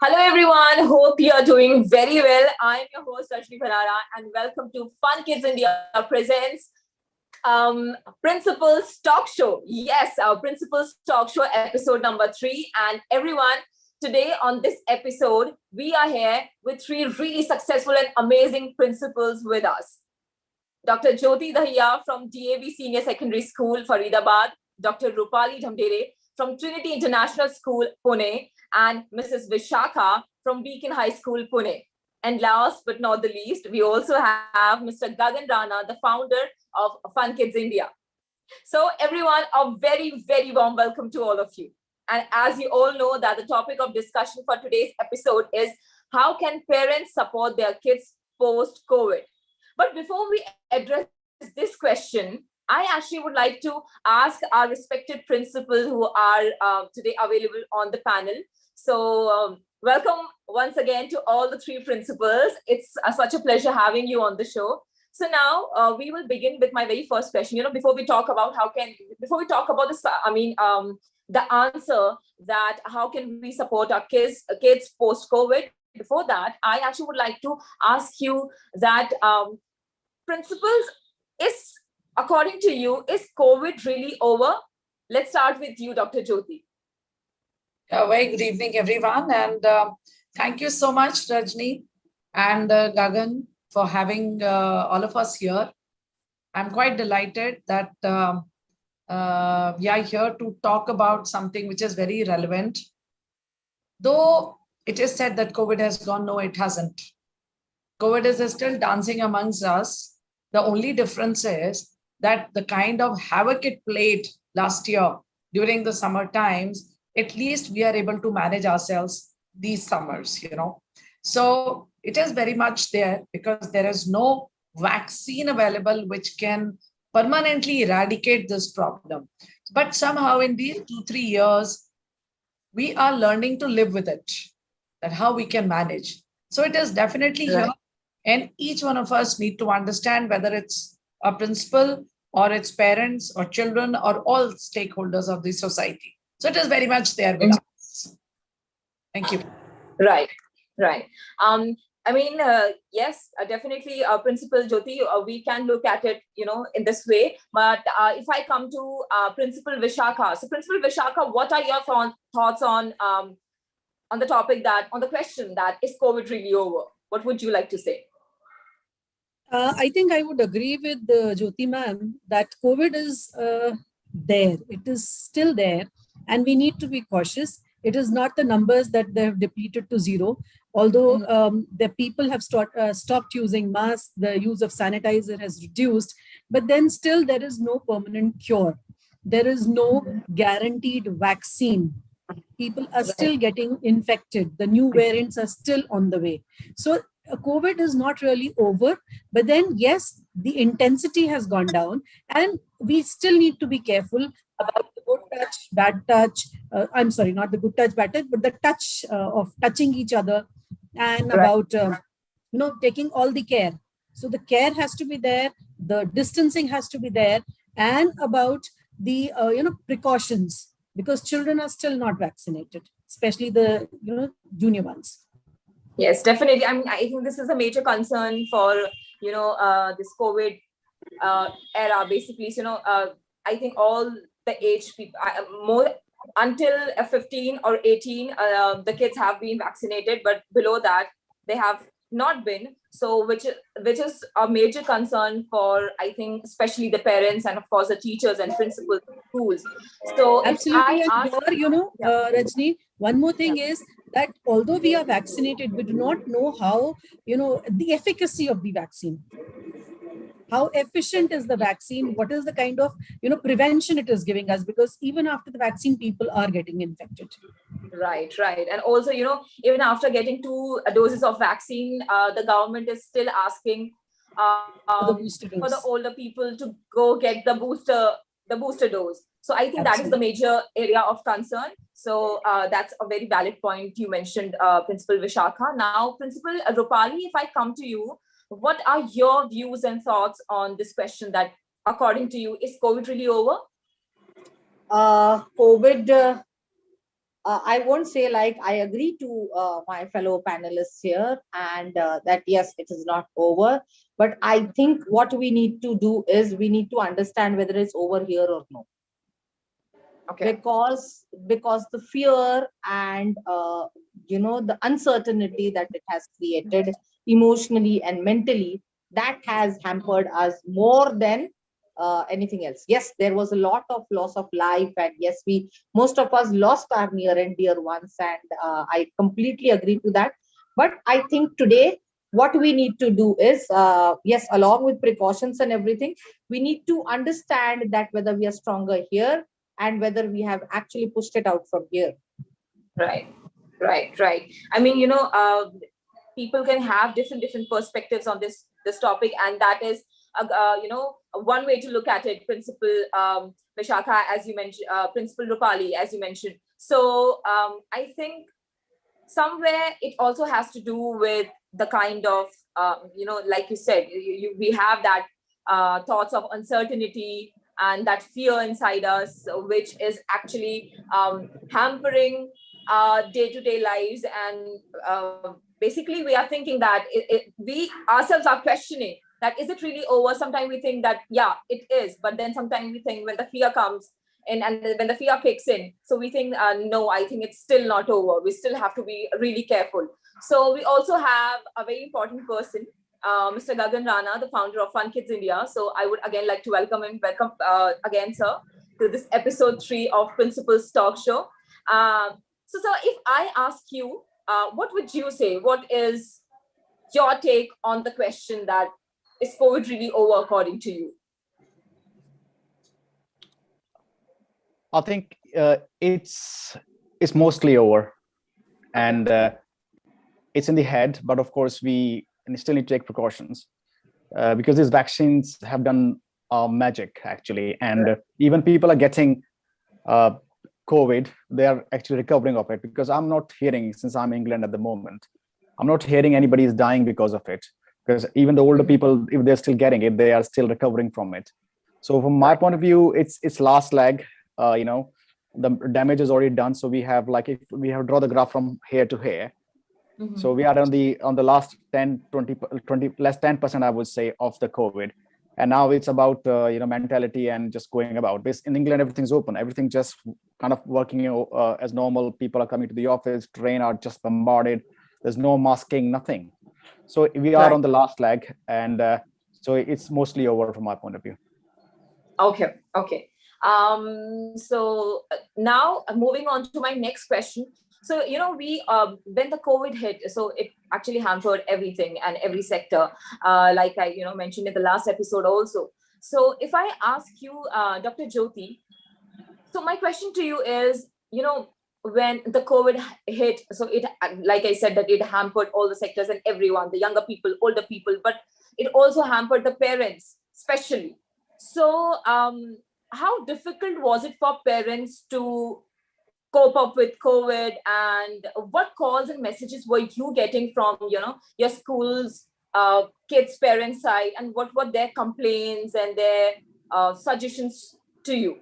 Hello everyone, hope you are doing very well. I am your host Gagan Rana and welcome to Fun Kids India presents Principals Talk Show. Yes, our Principals Talk Show episode number 3. And everyone, today on this episode, we are here with 3 really successful and amazing principals with us. Dr. Jyoti Dahiya from DAV Senior Secondary School, Faridabad, Dr. Rupali Dhamdere from Trinity International School, Pune, and Mrs. Vishakha from Beacon High School, Pune. And last but not the least, we also have Mr. Gagan Rana, the founder of Fun Kids India. So everyone, a very, very warm welcome to all of you. And as you all know that the topic of discussion for today's episode is how can parents support their kids post-COVID? But before we address this question, I actually would like to ask our respected principals who are today available on the panel. So welcome once again to all the 3 principals. It's such a pleasure having you on the show. So now we will begin with my very first question. Before we talk about this, the answer that how can we support our kids post-COVID. Before that, I actually would like to ask you that principals, according to you, is COVID really over? Let's start with you, Dr. Jyoti. Very good evening, everyone. And thank you so much, Rajni and Gagan, for having all of us here. I'm quite delighted that we are here to talk about something which is very relevant. Though it is said that COVID has gone, no, it hasn't. COVID is still dancing amongst us. The only difference is that the kind of havoc it played last year during the summer times, at least we are able to manage ourselves these summers, So it is very much there because there is no vaccine available which can permanently eradicate this problem. But somehow in these 2-3 years, we are learning to live with it, that how we can manage. So it is definitely here. And each one of us need to understand whether it's a principal or its parents or children or all stakeholders of the society. So it is very much there with us. Thank you. Right. Yes, definitely, Principal Jyoti, we can look at it, in this way. But if I come to Principal Vishakha, so Principal Vishakha, what are your thoughts on the topic on the question that is COVID really over? What would you like to say? I think I would agree with Jyoti ma'am that COVID is there. It is still there and we need to be cautious. It is not the numbers that they have depleted to zero. Although the people have stopped using masks, the use of sanitizer has reduced, but then still there is no permanent cure. There is no guaranteed vaccine. People are still getting infected. The new variants are still on the way. So COVID is not really over, but then yes, the intensity has gone down and we still need to be careful about the good touch, bad touch. I'm sorry, not the good touch, bad touch, but the touch of touching each other and about, taking all the care. So the care has to be there, the distancing has to be there, and about the, precautions, because children are still not vaccinated, especially the, junior ones. Yes, definitely. I think this is a major concern for, this COVID era, basically. So, I think all the age people, more until 15 or 18, the kids have been vaccinated, but below that, they have not been. So, which is a major concern for, I think, especially the parents and of course the teachers and principals of schools. So, absolutely. Rajni, one more thing is that although we are vaccinated, we do not know how, the efficacy of the vaccine. How efficient is the vaccine? What is the kind of, prevention it is giving us? Because even after the vaccine, people are getting infected. Right. And also, even after getting 2 doses of vaccine, the government is still asking for the older people to go get the booster dose. So I think that is the major area of concern. So that's a very valid point you mentioned, Principal Vishakha. Now, Principal Rupali, if I come to you, what are your views and thoughts on this question that, according to you, is COVID really over? COVID I won't say like I agree to my fellow panelists here, and that yes, it is not over. But I think what we need to do is we need to understand whether it's over here or no, Okay. because the fear and the uncertainty that it has created emotionally and mentally, that has hampered us more than anything else. Yes, there was a lot of loss of life, and yes, we most of us lost our near and dear ones, and I completely agree to that. But I think today what we need to do is, yes, along with precautions and everything, we need to understand that whether we are stronger here and whether we have actually pushed it out from here. Right, right. I mean, people can have different perspectives on this topic, and that is, one way to look at it. Principal Vishakha, as you mentioned, Principal Rupali, as you mentioned. So I think somewhere it also has to do with the kind of, like you said, we have that thoughts of uncertainty and that fear inside us, which is actually hampering day-to-day lives. And basically, we are thinking that we ourselves are questioning that, is it really over? Sometimes we think that, yeah, it is. But then sometimes we think when the fear comes in, and when the fear kicks in, so we think, no, I think it's still not over. We still have to be really careful. So we also have a very important person, Mr. Gagan Rana, the founder of FunKidsIndia. So I would again like to welcome him. Welcome again, sir, to this episode 3 of Principals Talk Show. So, sir, if I ask you, what would you say? What is your take on the question that, is COVID really over according to you? I think it's mostly over, and it's in the head. But of course, we still need to take precautions because these vaccines have done magic, actually. And even people are getting COVID, they are actually recovering of it, because I'm not hearing, since I'm in England at the moment, I'm not hearing anybody is dying because of it. Because even the older people, if they're still getting it, they are still recovering from it. So from my point of view, it's last leg. The damage is already done. So we have, like, if we have draw the graph from here to here, so we are on the last 10, 20, less 10%, I would say, of the COVID. And now it's about mentality and just going about this. In England, everything's open, everything just kind of working as normal. People are coming to the office, train are just bombarded, there's no masking, nothing. So we are on the last leg, and so it's mostly over from my point of view. Okay. So now moving on to my next question. So, we when the COVID hit, so it actually hampered everything and every sector, like I mentioned in the last episode also. So if I ask you, Dr. Jyoti, so my question to you is, when the COVID hit, so it, like I said, that it hampered all the sectors and everyone, the younger people, older people, but it also hampered the parents, especially. So how difficult was it for parents to cope up with COVID, and what calls and messages were you getting from, your schools, kids' parents' side, and what were their complaints and their suggestions to you?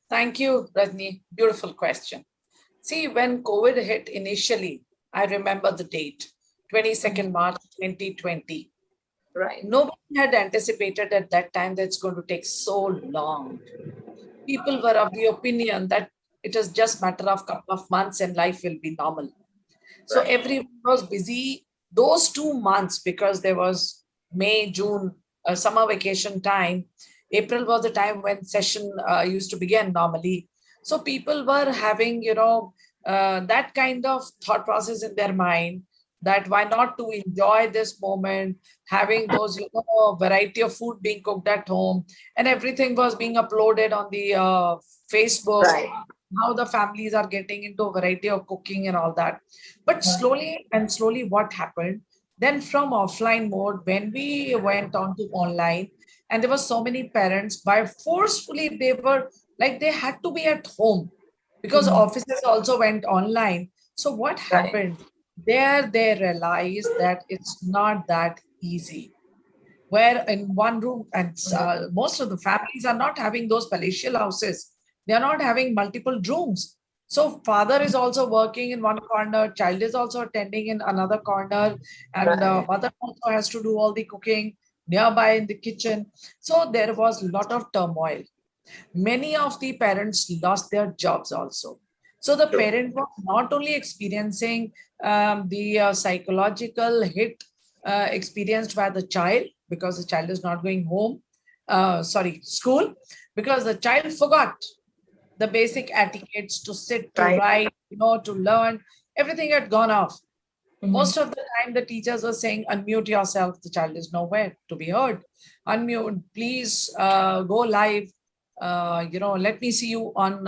Thank you, Rajni. Beautiful question. See, when COVID hit initially, I remember the date, 22nd March 2020. Right. Nobody had anticipated at that time that it's going to take so long. People were of the opinion that it is just matter of couple of months and life will be normal. So everyone was busy those 2 months, because there was May, June, summer vacation time. April was the time when session used to begin normally. So people were having, that kind of thought process in their mind, that why not to enjoy this moment, having those, variety of food being cooked at home, and everything was being uploaded on the Facebook. Right. How the families are getting into a variety of cooking and all that. But slowly what happened, then from offline mode, when we went on to online, and there were so many parents, by forcefully, they were like, they had to be at home, because offices also went online. So what happened? There they realized that it's not that easy. Where in one room, and most of the families are not having those palatial houses. They are not having multiple rooms. So father is also working in one corner, child is also attending in another corner, and Right. mother also has to do all the cooking nearby in the kitchen. So there was a lot of turmoil. Many of the parents lost their jobs also. So the True. parent was not only experiencing the psychological hit experienced by the child, because the child is not going home, school, because the child forgot the basic etiquettes to sit, to Right. write, to learn. Everything had gone off. Mhm. Most of the time, the teachers were saying, unmute yourself. The child is nowhere to be heard. Unmute, please go live. Let me see you on,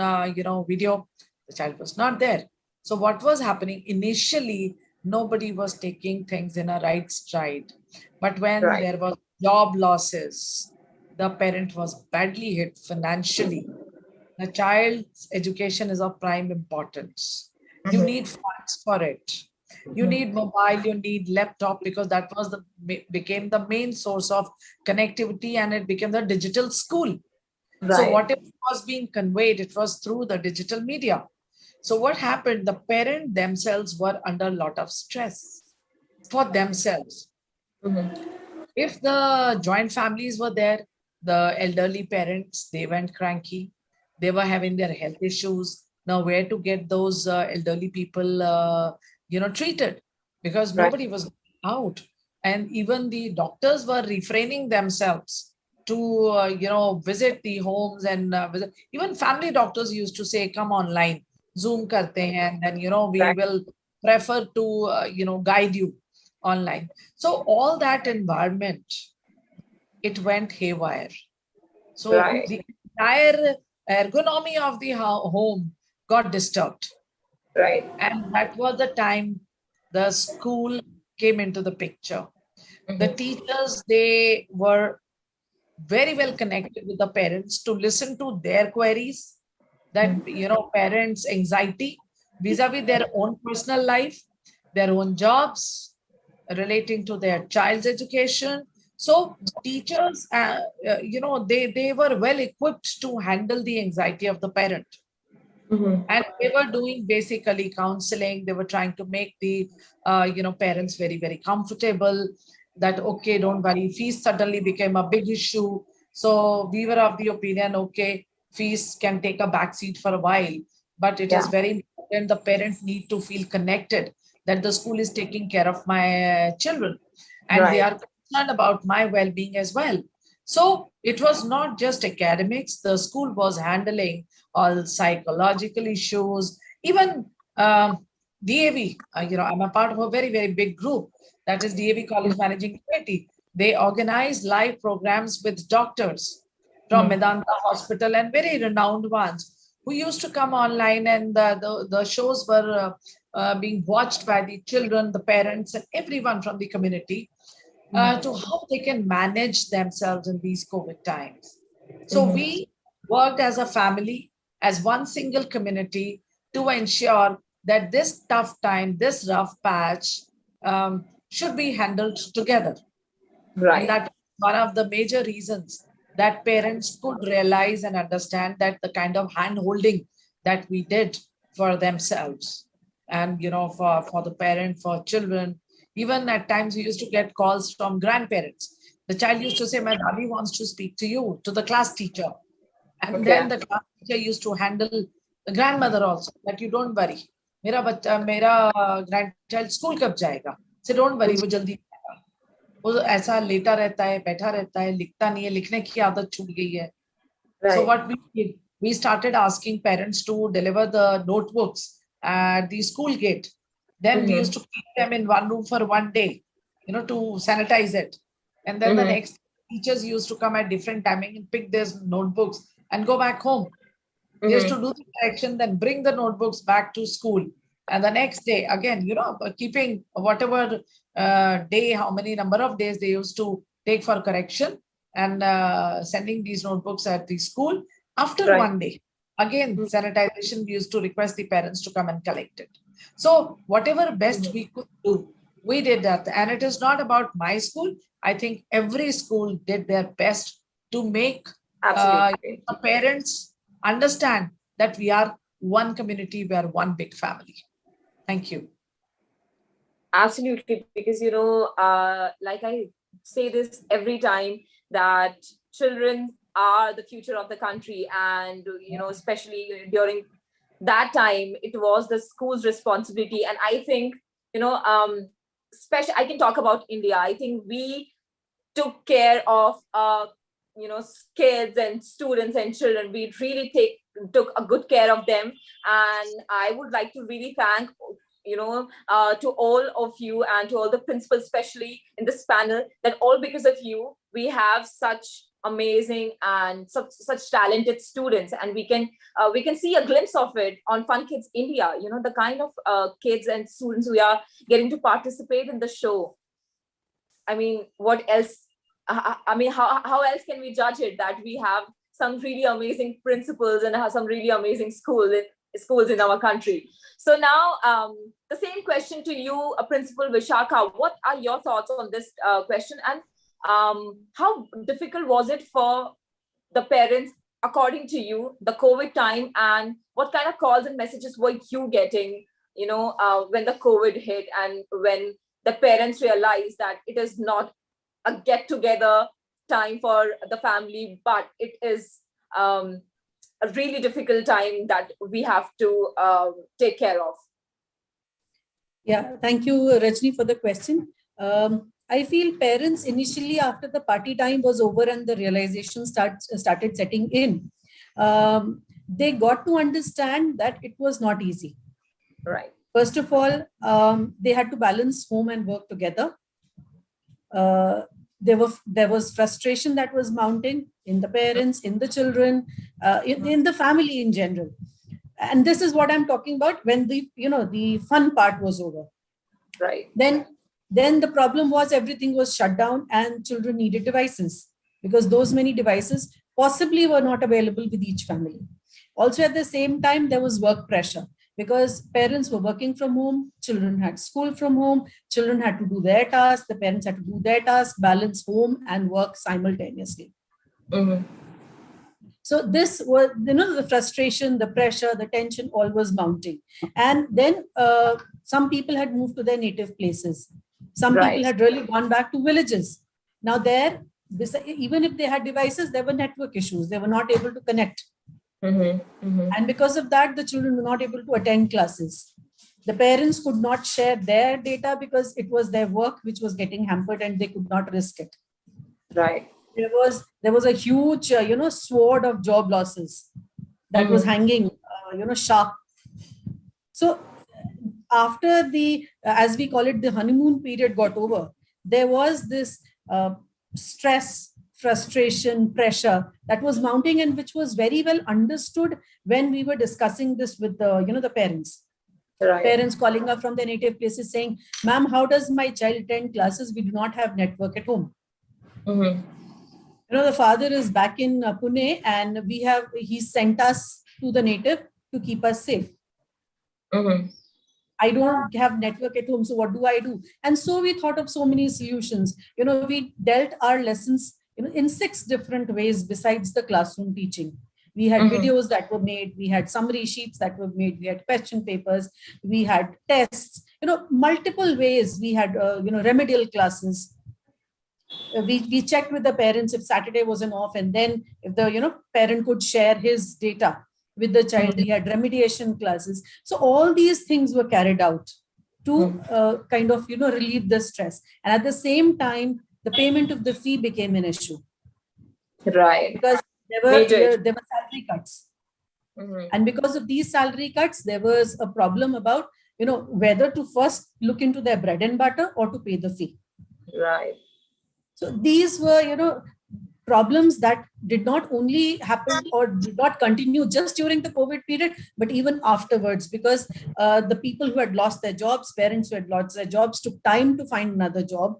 video. The child was not there. So what was happening initially, nobody was taking things in a right stride. But when Right. there was job losses, the parent was badly hit financially. The child's education is of prime importance. You Mhm. need funds for it. You Mhm. need mobile, you need laptop, because that was became the main source of connectivity, and it became the digital school. So Right. whatever was being conveyed, it was through the digital media. So what happened? The parent themselves were under a lot of stress for themselves. Mhm. If the joint families were there, the elderly parents, they went cranky. They were having their health issues. Now, where to get those elderly people, treated? Because Right. nobody was out. And even the doctors were refraining themselves to, visit the homes and visit. Even family doctors used to say, come online, Zoom karte hain, and then, we Right. will prefer to, guide you online. So all that environment, it went haywire. So Right. the entire ergonomy of the home got disturbed. Right. And that was the time the school came into the picture. The Mhm. teachers, they were very well connected with the parents to listen to their queries, that, Mhm. parents' anxiety vis-a-vis their own personal life, their own jobs, relating to their child's education. So teachers, they were well equipped to handle the anxiety of the parent. Mhm. And they were doing basically counseling. They were trying to make the, parents very, very comfortable, that, okay, don't worry, fees suddenly became a big issue. So we were of the opinion, okay, fees can take a backseat for a while, but it is Yeah. very important. The parents need to feel connected, that the school is taking care of my children, and they Right. are concerned about my well-being as well. So it was not just academics. The school was handling all psychological issues, even DAV. I'm a part of a very, very big group, that is DAV College Managing Committee. They organize live programs with doctors from Mhm. Medanta Hospital and very renowned ones who used to come online, and the shows were being watched by the children, the parents, and everyone from the community, to how they can manage themselves in these COVID times. So Mhm. we worked as a family, as one single community, to ensure that this tough time, this rough patch, should be handled together. And Right. that one of the major reasons that parents could realize and understand that the kind of hand holding that we did for themselves, and for the parent, for children. Even at times we used to get calls from grandparents. The child used to say, my daddy wants to speak to you, to the class teacher. And Okay. then the class teacher used to handle the grandmother also, that you don't worry, मेरा grandchild school कब जाएगा, say don't worry, वो जल्दी आएगा. वो ऐसा लेटा रहता है, बैठा रहता है, लिखता नहीं है, लिखने की आदत छूट गई है. So Right. what we did, we started asking parents to deliver the notebooks at the school gate. Then we used Mhm. to keep them in one room for one day, to sanitize it. And then the Mhm. next teachers used to come at different timing and pick their notebooks and go back home. They used to Mhm. do the correction, then bring the notebooks back to school. And the next day, again, keeping whatever day, how many number of days they used to take for correction, and sending these notebooks at the school. After Right. one day, again, sanitization, we used to request the parents to come and collect it. So whatever best we could do, we did that. And it is not about my school. I think every school did their best to make Absolutely. parents understand that we are one community, we are one big family. Thank you. Absolutely, because like I say this every time, that children are the future of the country, and especially during that time, it was the school's responsibility. And I think, especially I can talk about India. I think we took care of kids and students and children. We really took a good care of them, and I would like to really thank to all of you and to all the principals, especially in this panel, that all because of you we have such amazing and such talented students, and we can see a glimpse of it on Fun Kids India. The kind of kids and students we are getting to participate in the show. I mean, what else? I mean, how else can we judge it, that we have some really amazing principals and have some really amazing schools in our country? So now, the same question to you, Principal Vishakha. What are your thoughts on this question, and how difficult was it for the parents, according to you, the COVID time, and what kind of calls and messages were you getting, when the COVID hit, and when the parents realized that it is not a get-together time for the family, but it is a really difficult time that we have to take care of? Yeah, thank you, Rajni, for the question. I feel parents initially, after the party time was over and the realization started setting in, they got to understand that it was not easy. Right. First of all, they had to balance home and work together. There was frustration that was mounting in the parents, in the children, in the family in general. And this is what I'm talking about when the fun part was over. Right. Then the problem was everything was shut down and children needed devices, because those many devices possibly were not available with each family. Also, at the same time, there was work pressure, because parents were working from home, children had school from home, children had to do their tasks, the parents had to do their tasks, balance home and work simultaneously. Mm-hmm. So this was, the frustration, the pressure, the tension, all was mounting. And then some people had moved to their native places. Some people had really gone back to villages. Now even if they had devices, there were network issues. They were not able to connect. Mm-hmm. Mm-hmm. And because of that, the children were not able to attend classes. The parents could not share their data because it was their work which was getting hampered and they could not risk it. Right. There was a huge, sword of job losses that was hanging, sharp. So after the, as we call it, the honeymoon period got over, there was this stress, frustration, pressure that was mounting, and which was very well understood when we were discussing this with the parents. Right. Parents calling up from their native places saying, "Ma'am, how does my child attend classes? We do not have network at home." Mm-hmm. The father is back in Pune, and he sent us to the native to keep us safe. Mm-hmm. I don't have network at home, so what do I do? And so we thought of so many solutions. We dealt our lessons in 6 different ways besides the classroom teaching. We had videos that were made, we had summary sheets that were made, we had question papers, we had tests, multiple ways. We had remedial classes. We checked with the parents if Saturday was an off, and then if the parent could share his data with the child, we had remediation classes. So all these things were carried out to kind of relieve the stress. And at the same time, the payment of the fee became an issue. Right. Because there were salary cuts. And because of these salary cuts, there was a problem about whether to first look into their bread and butter or to pay the fee. Right. So these were problems that did not only happen or did not continue just during the COVID period, but even afterwards, because the people who had lost their jobs, parents who had lost their jobs, took time to find another job.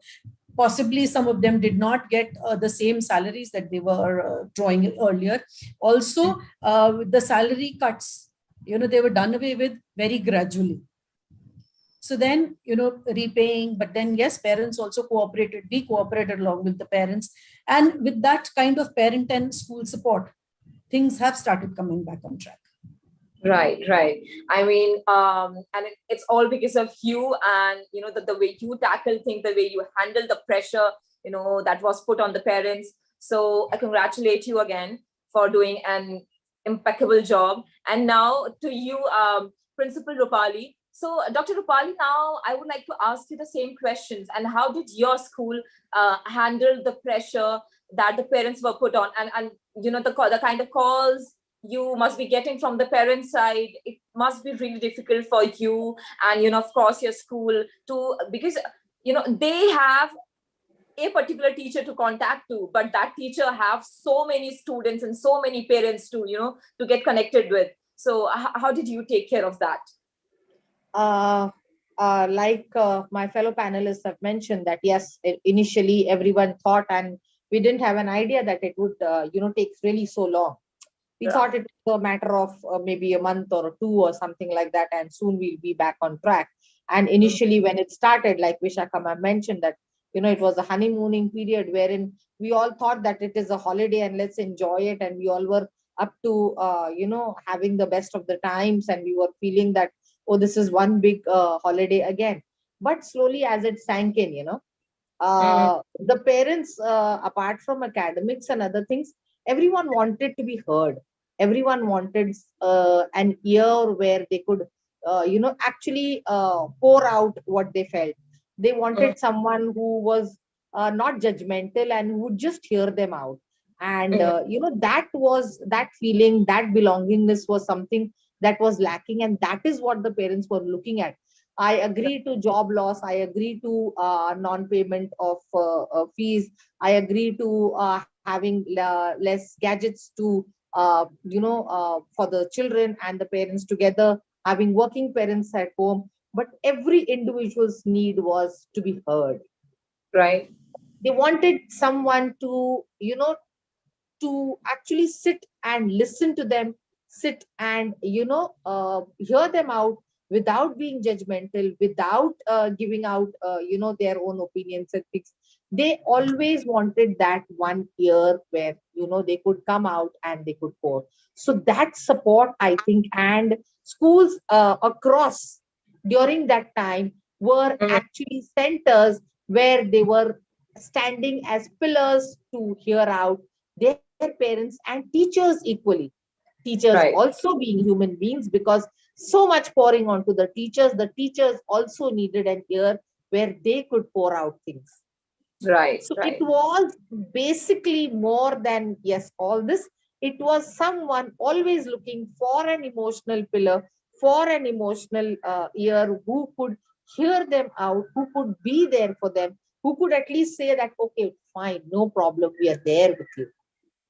Possibly some of them did not get the same salaries that they were drawing earlier. Also, with the salary cuts, they were done away with very gradually. So then, repaying, but then yes, parents also cooperated. We cooperated along with the parents. And with that kind of parent and school support, things have started coming back on track. Right. I mean, and it's all because of you, and the way you tackle things, the way you handle the pressure, that was put on the parents. So I congratulate you again for doing an impeccable job. And now to you, Principal Rupali. So, Dr. Rupali, now I would like to ask you the same questions. And how did your school handle the pressure that the parents were put on, and the kind of calls you must be getting from the parent side? It must be really difficult for you and of course your school to, because they have a particular teacher to contact to, but that teacher have so many students and so many parents to get connected with. So how did you take care of that? Like my fellow panelists have mentioned, that yes, initially everyone thought, and we didn't have an idea that it would take really so long. We thought it was a matter of maybe a month or two or something like that, and soon we'll be back on track. And initially, when it started, like Vishakha ma'am mentioned, that it was a honeymooning period wherein we all thought that it is a holiday and let's enjoy it, and we all were up to having the best of the times, and we were feeling that, oh, this is one big holiday again. But slowly, as it sank in, the parents, apart from academics and other things, everyone wanted to be heard. Everyone wanted an ear where they could actually pour out what they felt. They wanted someone who was not judgmental and who would just hear them out. And that feeling, that belongingness was something that was lacking, and that is what the parents were looking at. I agree to job loss. I agree to non-payment of fees. I agree to having less gadgets to, for the children and the parents together, having working parents at home. But every individual's need was to be heard. Right. They wanted someone to, to actually sit and listen to them, sit and, hear them out without being judgmental, without giving out, their own opinions and things. They always wanted that one ear where, they could come out and they could pour. So that support, I think, and schools across during that time were actually centers where they were standing as pillars to hear out their parents and teachers equally. Teachers Right. also being human beings, because so much pouring onto the teachers also needed an ear where they could pour out things. Right. So Right. it was basically more than, yes, all this. It was someone always looking for an emotional pillar, for an emotional ear who could hear them out, who could be there for them, who could at least say that, okay, fine, no problem, we are there with you.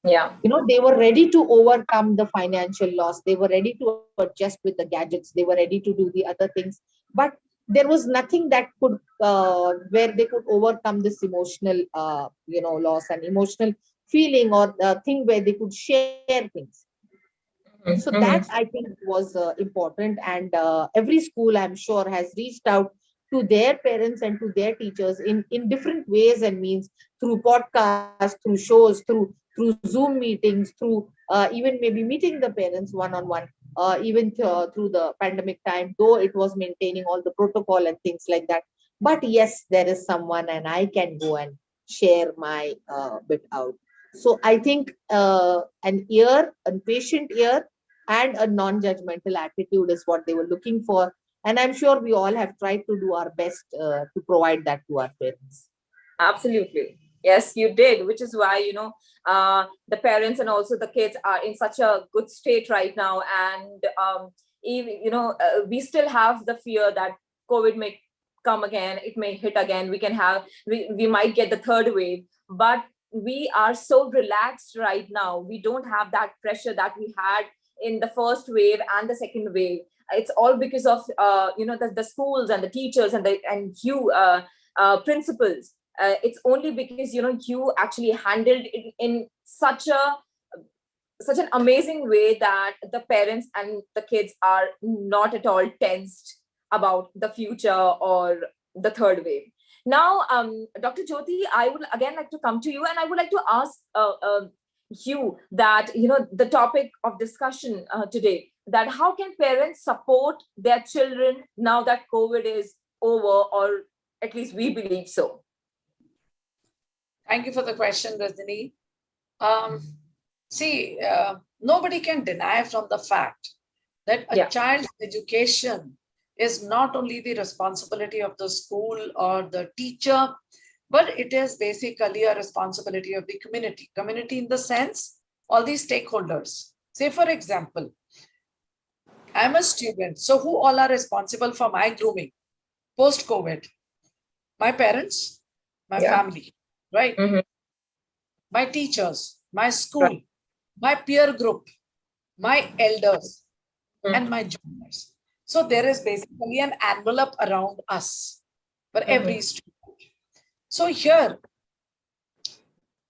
Yeah. They were ready to overcome the financial loss. They were ready to adjust with the gadgets. They were ready to do the other things. But there was nothing that could, where they could overcome this emotional, loss and emotional feeling, or the thing where they could share things. So that, I think, was important. And every school, I'm sure, has reached out to their parents and to their teachers in different ways and means, through podcasts, through shows, through Zoom meetings, through even maybe meeting the parents one-on-one, even through the pandemic time, though it was maintaining all the protocol and things like that. But yes, there is someone, and I can go and share my bit out. So I think an ear, a patient ear, and a non-judgmental attitude is what they were looking for. And I'm sure we all have tried to do our best to provide that to our parents. Absolutely. Yes, you did, which is why, the parents and also the kids are in such a good state right now. And, even, we still have the fear that COVID may come again, it may hit again, we might get the third wave, but we are so relaxed right now. We don't have that pressure that we had in the first wave and the second wave. It's all because of, the schools and the teachers and you, principals. It's only because you actually handled it in such an amazing way that the parents and the kids are not at all tensed about the future or the third wave. Now, Dr. Jyoti, I would again like to come to you, and I would like to ask you that, the topic of discussion today, that how can parents support their children now that COVID is over, or at least we believe so? Thank you for the question, Rajni. Nobody can deny from the fact that a child's education is not only the responsibility of the school or the teacher, but it is basically a responsibility of the community. Community in the sense, all these stakeholders. Say, for example, I'm a student, so who all are responsible for my grooming post-COVID? My parents, my family, right? My teachers, my school, my peer group, my elders, and my juniors. So there is basically an envelope around us for every student. So here,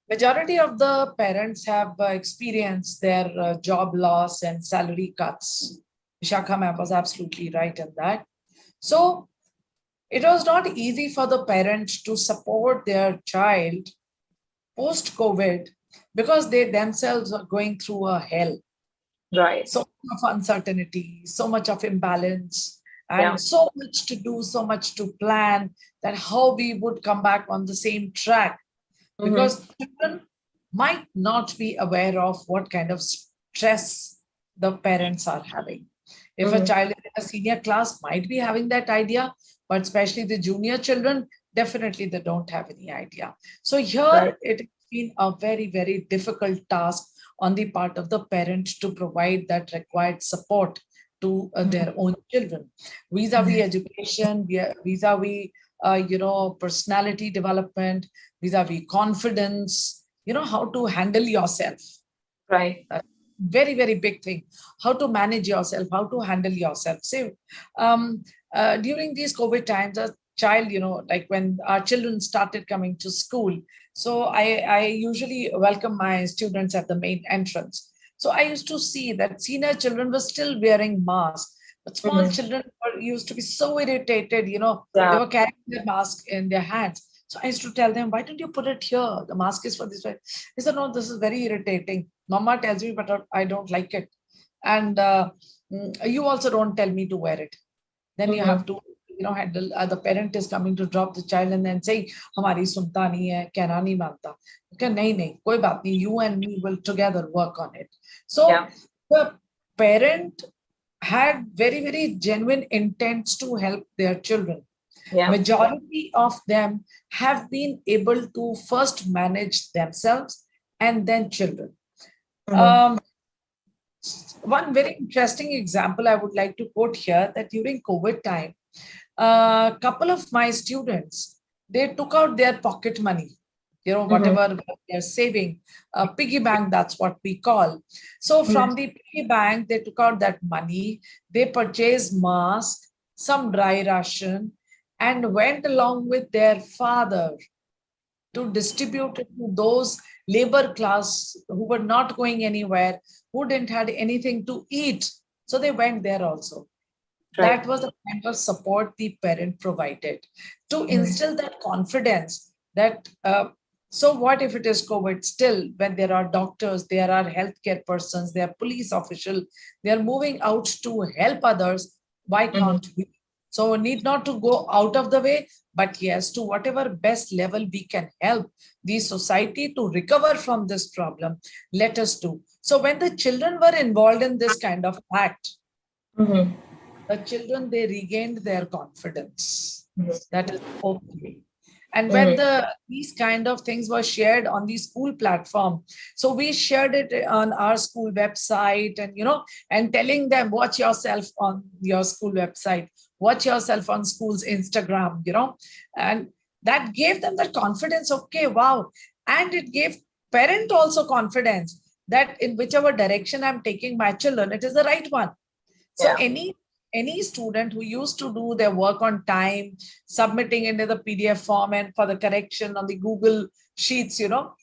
majority of the parents have experienced their job loss and salary cuts. Vishakha ma'am was absolutely right in that. So it was not easy for the parents to support their child post-COVID because they themselves are going through a hell. Right. So much of uncertainty, so much of imbalance, and so much to do, so much to plan, that how we would come back on the same track. Because children might not be aware of what kind of stress the parents are having. If a child in a senior class might be having that idea, but especially the junior children, definitely they don't have any idea. So here it has been a very, very difficult task on the part of the parent to provide that required support to their own children, vis-a-vis education, vis-a-vis personality development, vis-a-vis confidence, how to handle yourself. Right. Very, very big thing. How to manage yourself, how to handle yourself. So during these COVID times, a child, like when our children started coming to school, so I usually welcome my students at the main entrance. So I used to see that senior children were still wearing masks, but small children used to be so irritated, they were carrying their mask in their hands. So I used to tell them, why don't you put it here? The mask is for this way. They said, no, this is very irritating. Mama tells me, but I don't like it. And you also don't tell me to wear it. Then you have to, handle, the parent is coming to drop the child and then say, hamari sunta nahi hai, kehna nahi manta. Okay, nahi, koi baat nahi, you and me will together work on it. So the parent had very, very genuine intents to help their children. Majority of them have been able to first manage themselves and then children. One very interesting example I would like to quote here, that during COVID time, a couple of my students, they took out their pocket money, whatever they're saving, piggy bank, that's what we call. So from the piggy bank, they took out that money, they purchased masks, some dry ration, and went along with their father to distribute it to those labor class who were not going anywhere, who didn't have anything to eat. So they went there also. That was the kind of support the parent provided to instill that confidence that, so what if it is COVID? Still, when there are doctors, there are healthcare persons, there are police officials, they are moving out to help others. Why can't we? So need not to go out of the way, but yes, to whatever best level we can help the society to recover from this problem, let us do. So when the children were involved in this kind of act, the children, they regained their confidence. That is okay. And when these kind of things were shared on the school platform, so we shared it on our school website, and and telling them, watch yourself on your school website, watch yourself on school's Instagram, and that gave them the confidence. Okay, wow. And it gave parent also confidence that in whichever direction I'm taking my children, it is the right one. So any student who used to do their work on time, submitting into the PDF form and for the correction on the Google Sheets, so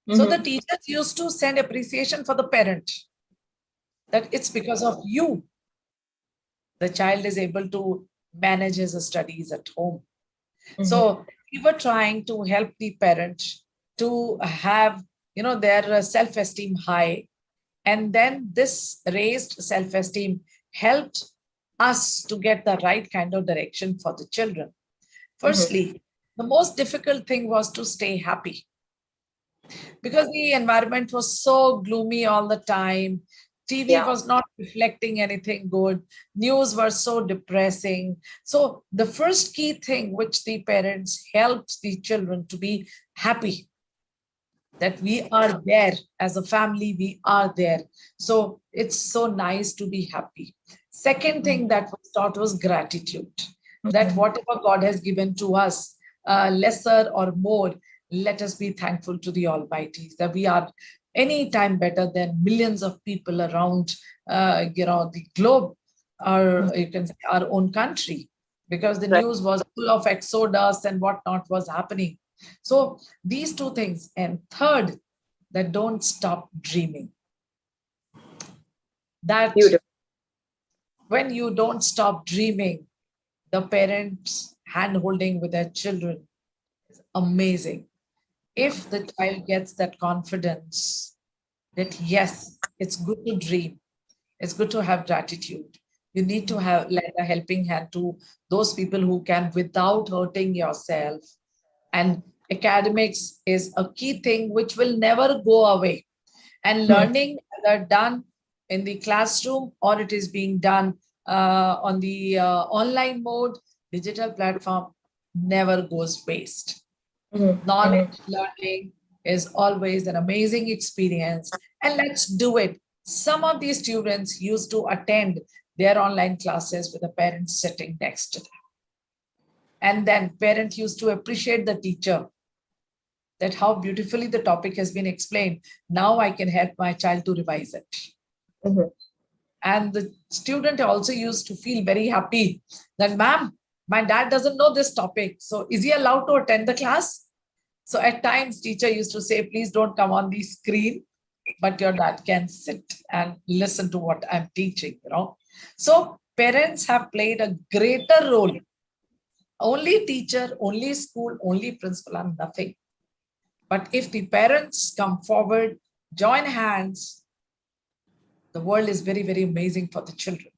the teachers used to send appreciation for the parent, that it's because of you the child is able to manage his studies at home. So we were trying to help the parent to have, their self-esteem high. And then this raised self-esteem helped us to get the right kind of direction for the children. Firstly, the most difficult thing was to stay happy because the environment was so gloomy all the time. TV was not reflecting anything good. News were so depressing. So the first key thing which the parents helped the children to be happy, that we are there as a family, we are there. So it's so nice to be happy. Second thing that was taught was gratitude, that whatever God has given to us, lesser or more, let us be thankful to the Almighty, that we are any time better than millions of people around, the globe, or you can say our own country, because the news was full of exodus and whatnot was happening. So these two things. And third, that don't stop dreaming. That when you don't stop dreaming, the parents hand-holding with their children is amazing. If the child gets that confidence that yes, it's good to dream, it's good to have gratitude. You need to have lend a helping hand to those people who can without hurting yourself. And academics is a key thing which will never go away. And learning, whether done in the classroom or it is being done on the online mode, digital platform, never goes waste. Knowledge learning is always an amazing experience, and let's do it. Some of these students used to attend their online classes with the parents sitting next to them. And then parents used to appreciate the teacher, that how beautifully the topic has been explained. Now I can help my child to revise it. And the student also used to feel very happy that, ma'am, my dad doesn't know this topic. So is he allowed to attend the class? So at times teacher used to say, please don't come on the screen, but your dad can sit and listen to what I'm teaching, So parents have played a greater role. Only teacher, only school, only principal are nothing. But if the parents come forward, join hands, the world is very, very amazing for the children.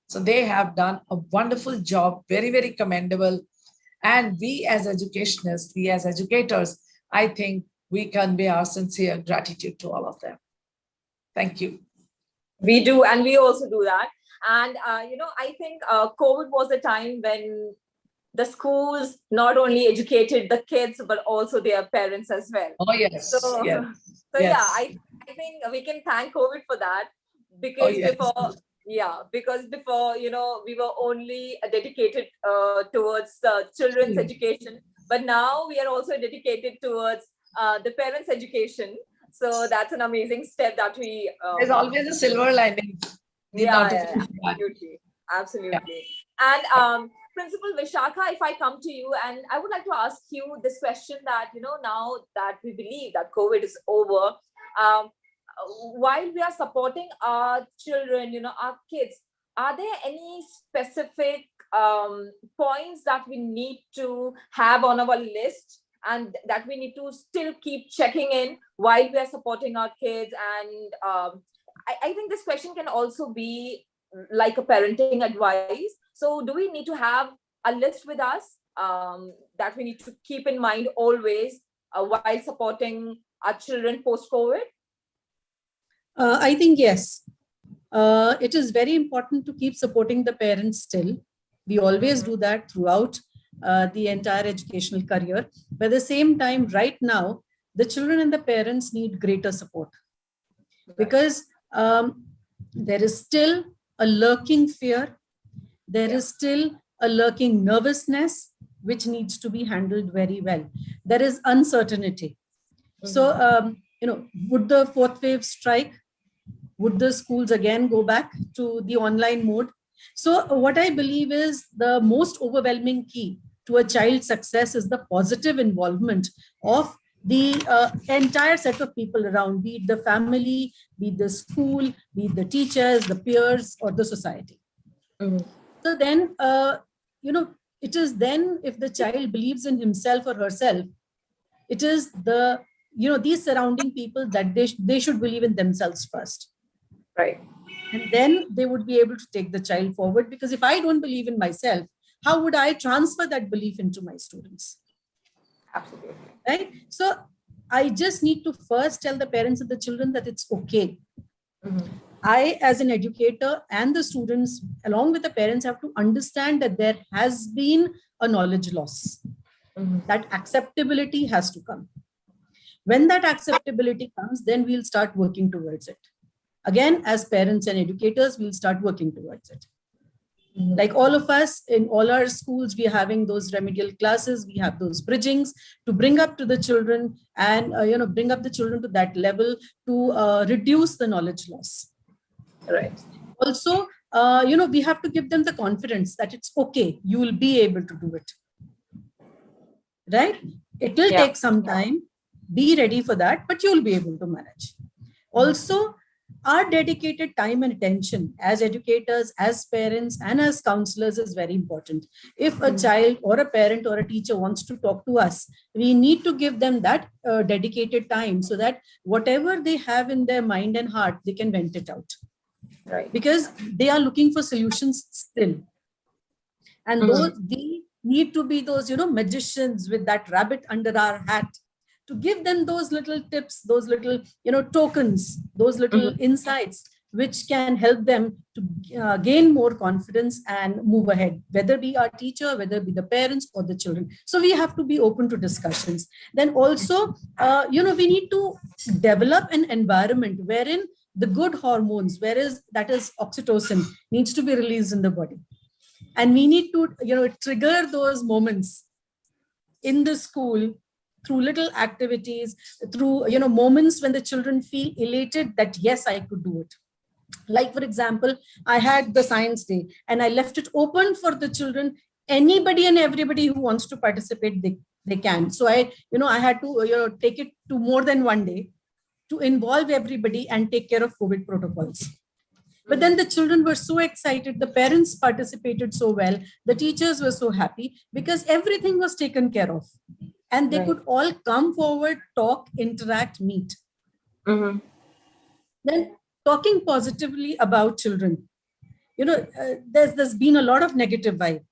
So they have done a wonderful job, very, very commendable. And we as educationists, we as educators, I think we convey our sincere gratitude to all of them. Thank you. We do, and we also do that. And, I think COVID was a time when the schools not only educated the kids, but also their parents as well. Oh, yes. So, yes. so yes. yeah, I think we can thank COVID for that, because because before, we were only dedicated towards children's education, but now we are also dedicated towards the parents' education. So that's an amazing step that we... There's always a silver lining. Absolutely. Absolutely. Yeah. And Principal Vishakha, if I come to you, and I would like to ask you this question that, now that we believe that COVID is over, while we are supporting our children, our kids, are there any specific points that we need to have on our list and that we need to still keep checking in while we are supporting our kids? And I think this question can also be like a parenting advice. So do we need to have a list with us that we need to keep in mind always while supporting our children post-COVID? I think yes. It is very important to keep supporting the parents still. We always do that throughout the entire educational career. But at the same time, right now, the children and the parents need greater support, because there is still a lurking fear. There is still a lurking nervousness, which needs to be handled very well. There is uncertainty. So, would the fourth wave strike? Would the schools again go back to the online mode? So what I believe is the most overwhelming key to a child's success is the positive involvement of the entire set of people around, be it the family, be it the school, be it the teachers, the peers, or the society. So then, it is then if the child believes in himself or herself, it is the these surrounding people, that they should believe in themselves first. Right. And then they would be able to take the child forward. Because if I don't believe in myself, how would I transfer that belief into my students? Absolutely. Right? So I just need to first tell the parents of the children that it's okay. I, as an educator, and the students, along with the parents, have to understand that there has been a knowledge loss. That acceptability has to come. When that acceptability comes, then we'll start working towards it. Again, as parents and educators, we'll start working towards it. Like all of us in all our schools, we are having those remedial classes, we have those bridgings to bring up to the children and bring up the children to that level to reduce the knowledge loss. Right. Also, we have to give them the confidence that it's okay, you will be able to do it. Right? It will take some time. Be ready for that, but you'll be able to manage. Also, our dedicated time and attention as educators, as parents, and as counselors is very important. If a child or a parent or a teacher wants to talk to us, we need to give them that dedicated time so that whatever they have in their mind and heart, they can vent it out. Right. Because they are looking for solutions still. And those we need to be those, magicians with that rabbit under our hat, to give them those little tips, those little, tokens, those little insights, which can help them to gain more confidence and move ahead, whether be our teacher, whether be the parents or the children. So we have to be open to discussions. Then also, we need to develop an environment wherein the good hormones, that is oxytocin, needs to be released in the body. And we need to, trigger those moments in the school through little activities, through, moments when the children feel elated that, yes, I could do it. Like, for example, I had the science day and I left it open for the children. Anybody and everybody who wants to participate, they can. So I had to, take it to more than one day to involve everybody and take care of COVID protocols. But then the children were so excited, the parents participated so well, the teachers were so happy because everything was taken care of. And they could all come forward, talk, interact, meet. Then talking positively about children. There's been a lot of negative vibe.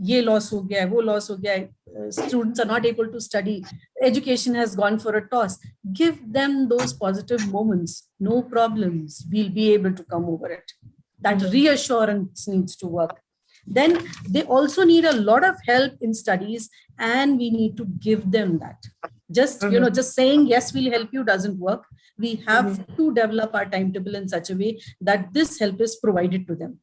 Ye loss ho gaya, wo loss ho gaya. Students are not able to study. Education has gone for a toss. Give them those positive moments. No problems. We'll be able to come over it. That reassurance needs to work. Then they also need a lot of help in studies, and we need to give them that. Just saying yes, we'll help you doesn't work. We have to develop our timetable in such a way that this help is provided to them.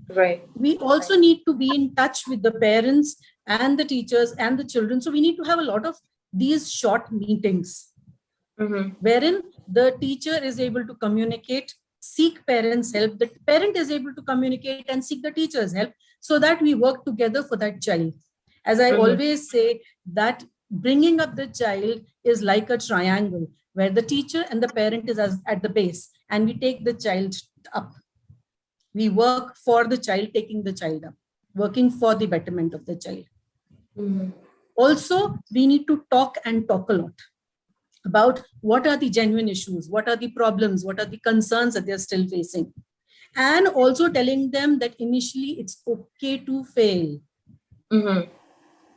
Right. We also need to be in touch with the parents and the teachers and the children. So we need to have a lot of these short meetings wherein the teacher is able to communicate, seek parents' help, the parent is able to communicate and seek the teacher's help, so that we work together for that child. As I always say, that bringing up the child is like a triangle where the teacher and the parent is at the base, and we take the child up. We work for the child, taking the child up, working for the betterment of the child. Also, we need to talk a lot about what are the genuine issues, what are the problems, what are the concerns that they're still facing. And also telling them that initially it's okay to fail.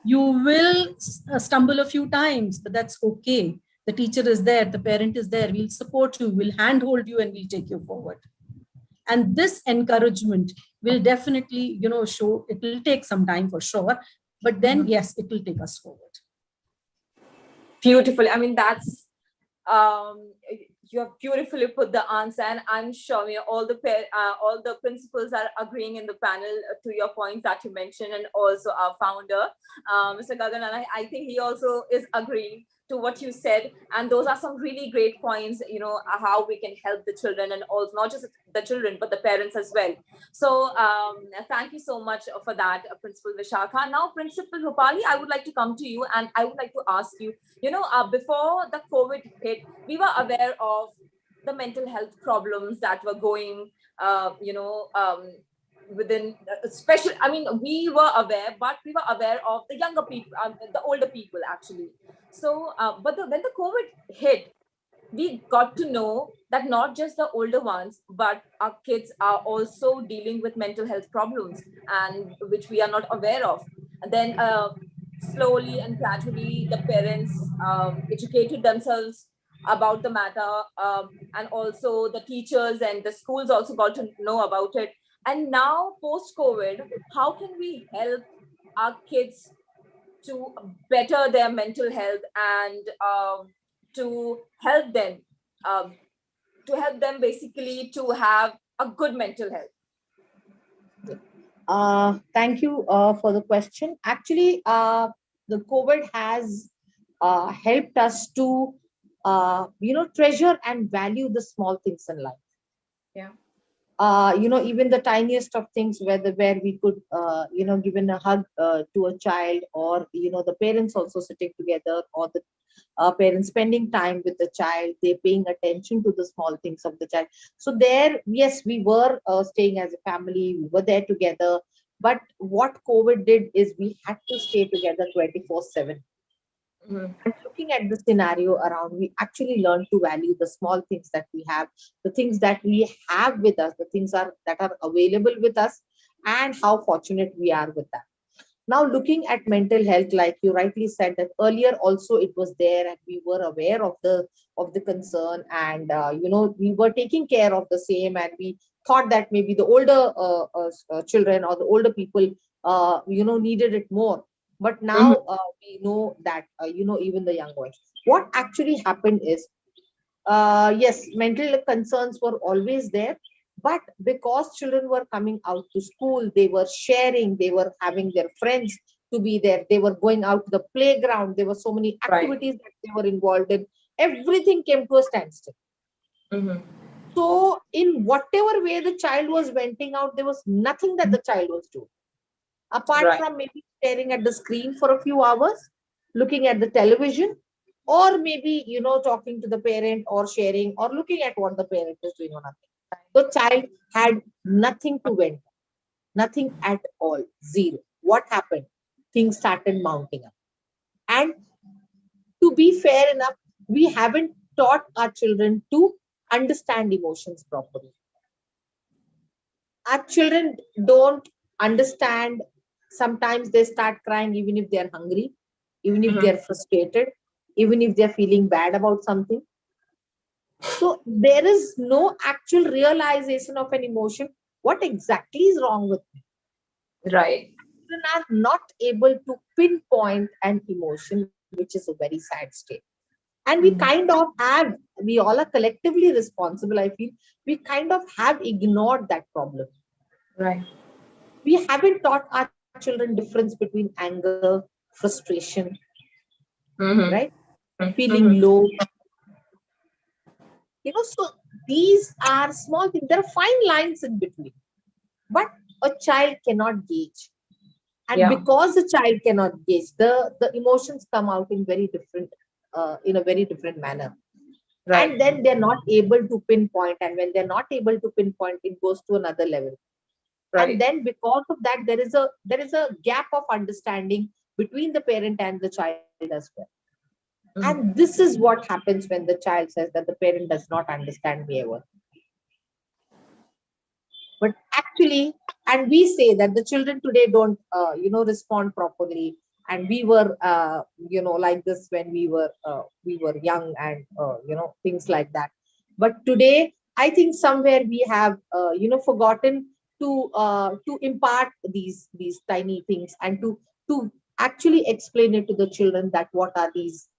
You will stumble a few times, but that's okay. The teacher is there, the parent is there, we'll support you, we'll handhold you, and we'll take you forward. And this encouragement will definitely, show, it will take some time for sure, but then yes, it will take us forward. Beautiful. I mean, that's you have beautifully put the answer, and I'm sure all the principals are agreeing in the panel to your points that you mentioned, and also our founder, Mr. Gagan Rana, I think he also is agreeing to what you said, and those are some really great points, how we can help the children, and also not just the children but the parents as well. So thank you so much for that, Principal Vishakha. Now, Principal Rupali, I would like to come to you, and I would like to ask you, before the COVID hit, we were aware of the mental health problems that were going within special, I mean, we were aware, but we were aware of the younger people, the older people actually. So when the COVID hit, we got to know that not just the older ones, but our kids are also dealing with mental health problems, and which we are not aware of. And then slowly and gradually, the parents educated themselves about the matter, and also the teachers and the schools also got to know about it. And now, post COVID, how can we help our kids to better their mental health, and to help them um, basically to have a good mental health? Thank you for the question. Actually, the COVID has helped us to, treasure and value the small things in life. Yeah. Even the tiniest of things, where we could, given a hug to a child, or the parents also sitting together, or the parents spending time with the child, they paying attention to the small things of the child. So there, yes, we were staying as a family, we were there together. But what COVID did is we had to stay together 24/7. Mhm. And looking at the scenario around, we actually learn to value the small things that we have, the things that we have with us, the things that are available with us, and how fortunate we are with that. Now, looking at mental health, like you rightly said, that earlier also it was there, and we were aware of the concern, and we were taking care of the same, and we thought that maybe the older children or the older people, needed it more. But Mhm. now we know that even the young ones. What actually happened is, yes, mental concerns were always there, but because children were coming out to school, they were sharing, they were having their friends to be there, they were going out to the playground, there were so many Right. activities that they were involved in, everything came to a standstill. Mhm. So in whatever way the child was venting out, there was nothing that the child was doing apart Right. from maybe staring at the screen for a few hours, looking at the television, or maybe talking to the parent, or sharing, or looking at what the parent is doing or nothing. The child had nothing to vent, nothing at all, zero. What happened? Things started mounting up. And to be fair enough, we haven't taught our children to understand emotions properly. Our children don't understand. Sometimes they start crying even if they're hungry, even if Mhm. they're frustrated, even if they're feeling bad about something. So there is no actual realization of an emotion. What exactly is wrong with me? Right. Children are not able to pinpoint an emotion, which is a very sad state. And we Mhm. kind of have, we all are collectively responsible, I feel. We kind of have ignored that problem. Right. We haven't taught our children difference between anger, frustration, Mhm. right? Mhm. Feeling low. So these are small things. There are fine lines in between, but a child cannot gauge. And Yeah. because the child cannot gauge, the emotions come out in a very different manner. Right. And then they're not able to pinpoint. And when they're not able to pinpoint, it goes to another level. And Right. then because of that, there is a gap of understanding between the parent and the child as well. And Mhm. this is what happens when the child says that the parent does not understand me ever. But actually, and we say that the children today don't respond properly, and we were like this when we were young, and things like that. But today, I think somewhere we have forgotten to impart these tiny things, and to actually explain it to the children that what are these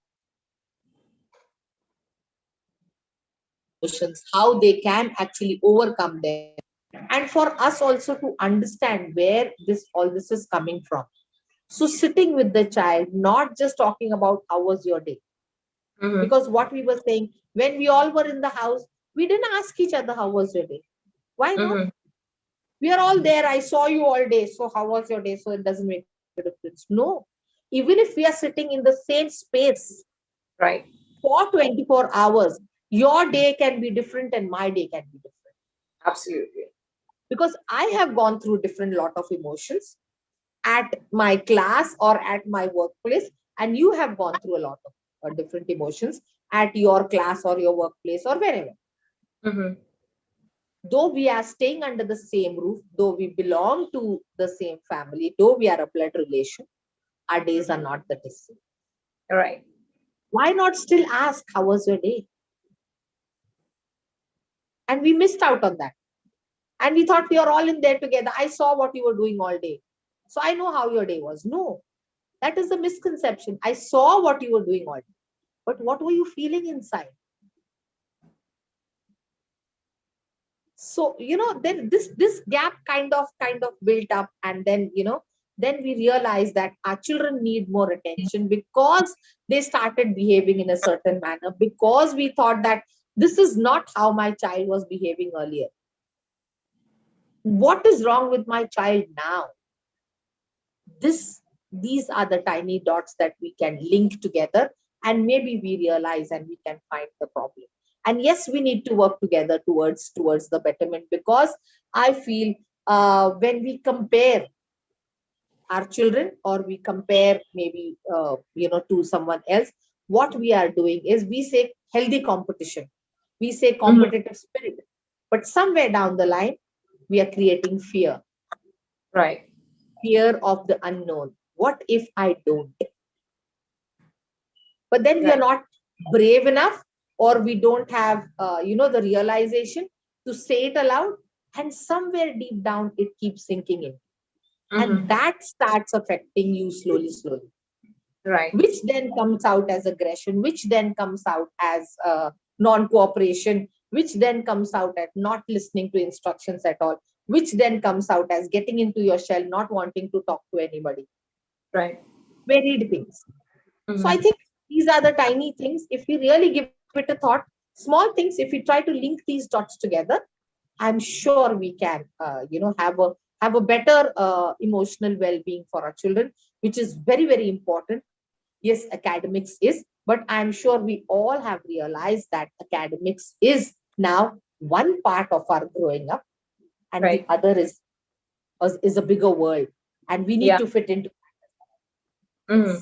emotions, how they can actually overcome them, and for us also to understand where this is coming from. So sitting with the child, not just talking about how was your day, Mhm. because what we were saying, when we all were in the house, we didn't ask each other how was your day. Why not? Mhm. We are all there. I saw you all day, so how was your day? So it doesn't make a difference. No, even if we are sitting in the same space Right. for 24 hours, your day can be different and my day can be different. Absolutely. because I have gone through different lot of emotions at my class or at my workplace, and you have gone through a lot of different emotions at your class or your workplace or wherever. Mhm. Though we are staying under the same roof, though we belong to the same family, though we are a blood relation, our days are not the same. Right. Why not still ask, how was your day? And we missed out on that. And we thought we are all in there together. I saw what you were doing all day, so I know how your day was. No, that is a misconception. I saw what you were doing all day, but what were you feeling inside? So, then this gap kind of built up, and then, then we realized that our children need more attention because they started behaving in a certain manner, because we thought that this is not how my child was behaving earlier. What is wrong with my child now? These are the tiny dots that we can link together, and maybe we realize and we can find the problem. And yes, we need to work together towards the betterment, because I feel when we compare our children, or we compare maybe to someone else, what we are doing is we say healthy competition, we say competitive spirit, but somewhere down the line we are creating fear. Right. Fear of the unknown. What if I don't? But then we are Right. not brave enough, or we don't have the realization to say it aloud, and somewhere deep down it keeps sinking in, and Mhm. that starts affecting you slowly, Right. which then comes out as aggression, which then comes out as non-cooperation, which then comes out as not listening to instructions at all, which then comes out as getting into your shell, not wanting to talk to anybody. Right. Varied things. So I Mhm. think these are the tiny things. If we really give it a thought, small things, if we try to link these dots together, I'm sure we can, have a better emotional well-being for our children, which is very, very important. Yes, academics is, but I'm sure we all have realized that academics is now one part of our growing up, and the Right. other is a bigger world, and we need Yeah. to fit into.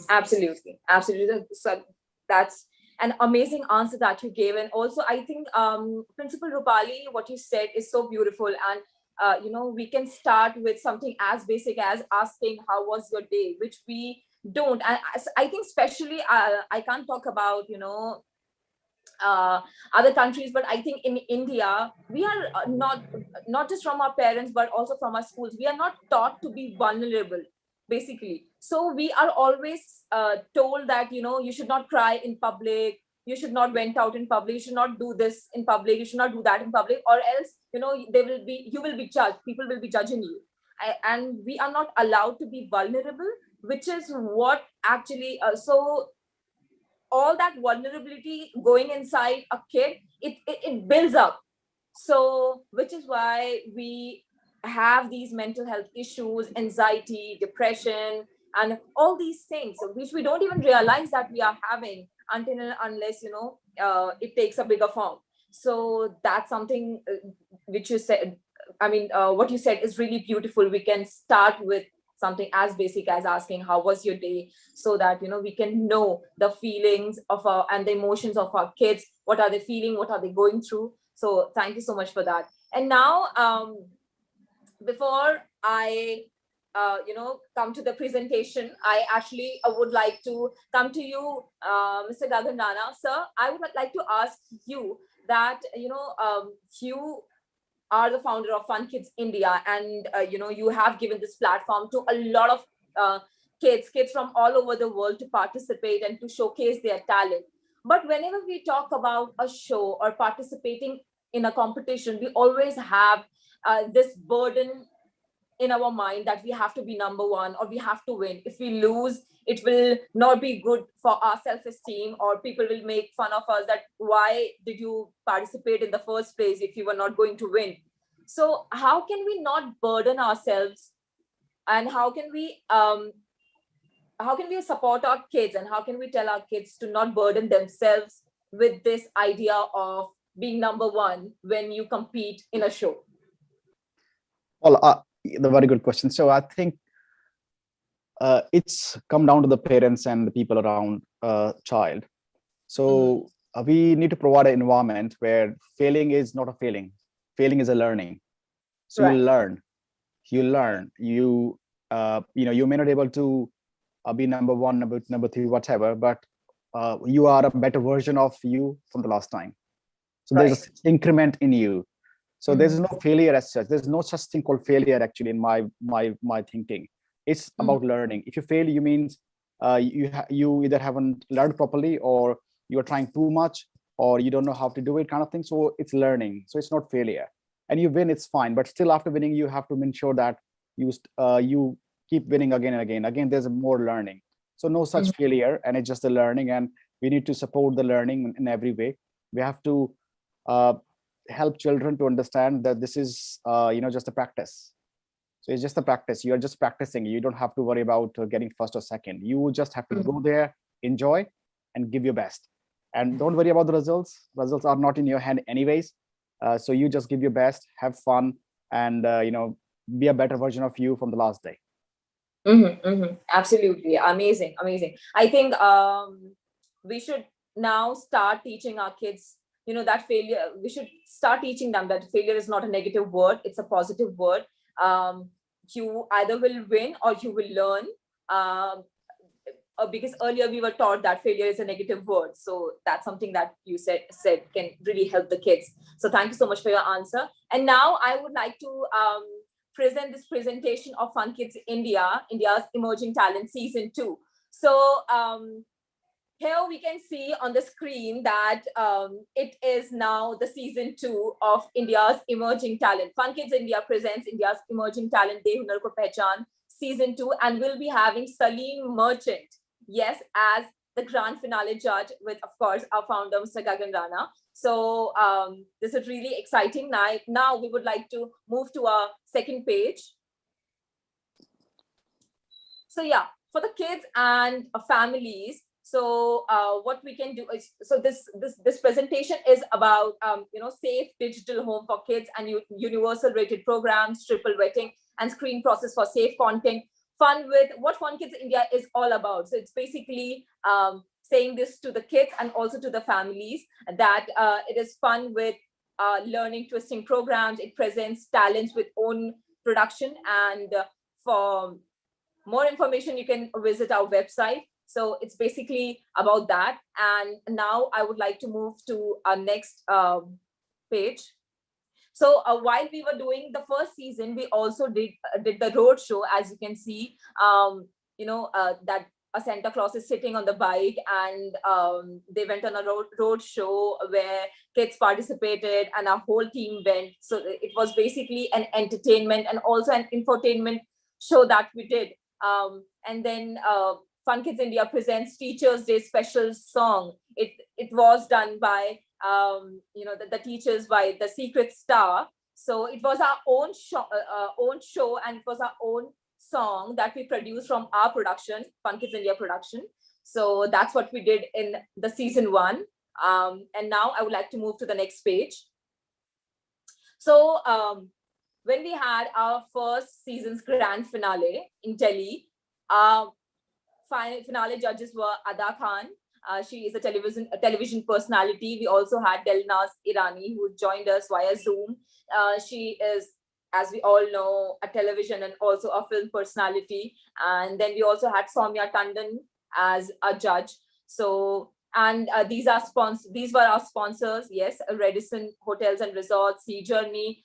Absolutely. Absolutely. So that's an amazing answer that you gave. And also, I think Principal Rupali, what you said is so beautiful. And we can start with something as basic as asking how was your day, which we don't. And I think especially I can't talk about other countries, but I think in India we are not just from our parents but also from our schools, we are not taught to be vulnerable, basically. So we are always told that you should not cry in public, you should not vent out in public, you should not do this in public, you should not do that in public, or else you will be judged, people will be judging you. And we are not allowed to be vulnerable, which is what actually so all that vulnerability going inside a kid, it builds up. So which is why we have these mental health issues, anxiety, depression, and all these things which we don't even realize that we are having until and unless it takes a bigger form. So that's something which you said, what you said is really beautiful. We can start with something as basic as asking how was your day, so that we can know the feelings of our and the emotions of our kids, what are they feeling, what are they going through. So thank you so much for that. And now before I come to the presentation, I actually would like to come to you, Mr. Gagan Rana. Sir, I would like to ask you that you are the founder of FunKidsIndia, and you have given this platform to a lot of kids from all over the world to participate and to showcase their talent. But whenever we talk about a show or participating in a competition, we always have this burden in our mind that we have to be number one or we have to win. If we lose, it will not be good for our self-esteem, or people will make fun of us that why did you participate in the first place if you were not going to win. So how can we not burden ourselves, and how can we support our kids, and how can we tell our kids to not burden themselves with this idea of being number one when you compete in a show? Well, the very good question. So I think it's come down to the parents and the people around child. So we need to provide an environment where failing is not a failing. Failing is a learning. So Right. you learn, you may not able to be number one, number three, whatever, but you are a better version of you from the last time. So there's Right. an increment in you. So there's no failure as such. There's no such thing called failure actually in my thinking. It's about learning. If you fail, you means you either haven't learned properly, or you're trying too much, or you don't know how to do it, kind of thing. So it's learning. So it's not failure. And you win, it's fine. But still, after winning, you have to ensure that you keep winning again and again. Again, there's more learning. So no such failure, and it's just the learning. And we need to support the learning in every way. We have to help children to understand that this is just a practice. So it's just a practice. You're just practicing. You don't have to worry about getting first or second. You just have to go there, enjoy, and give your best. And don't worry about the results. Results are not in your hand anyways. So you just give your best, have fun, and be a better version of you from the last day. Absolutely. Amazing. Amazing. I think we should now start teaching our kids, that failure, we should start teaching them that failure is not a negative word. It's a positive word. You either will win or you will learn. Because earlier we were taught that failure is a negative word. So that's something that you said can really help the kids. So thank you so much for your answer. And now I would like to present this presentation of Fun Kids India, India's Emerging Talent Season 2. So here we can see on the screen that it is now the Season 2 of India's Emerging Talent. Fun Kids India presents India's Emerging Talent Day Hunar Ko Pehchan Season 2, and we'll be having Salim Merchant, yes, as the grand finale judge with, of course, our founder, Mr. Gagan Rana. So this is really exciting. Now we would like to move to our second page. So yeah, for the kids and families, so what we can do is, so this presentation is about safe digital home for kids and universal rated programs, triple vetting, and screen process for safe content. Fun with what Fun Kids India is all about. So it's basically saying this to the kids and also to the families that it is fun with learning twisting programs. It presents talents with own production, and for more information, you can visit our website. So it's basically about that. And now I would like to move to our next page. So while we were doing the first season, we also did the road show, as you can see, that a Santa Claus is sitting on the bike, and they went on a road show where kids participated and our whole team went. So it was basically an entertainment and also an infotainment show that we did. And then Fun Kids India presents Teachers Day special song. It was done by the teachers by the Secret Star. So it was our own show, and it was our own song that we produced from our production, Fun Kids India production. So that's what we did in the season 1. And now I would like to move to the next page. So when we had our first season's grand finale in Delhi, finale judges were Ada Khan. She is a television personality. We also had Delnaz Irani, who joined us via Zoom. She is, as we all know, a television and also a film personality. And then we also had Soumya Tandon as a judge. So, and these were our sponsors. Yes, Radisson Hotels and Resorts, cJourney,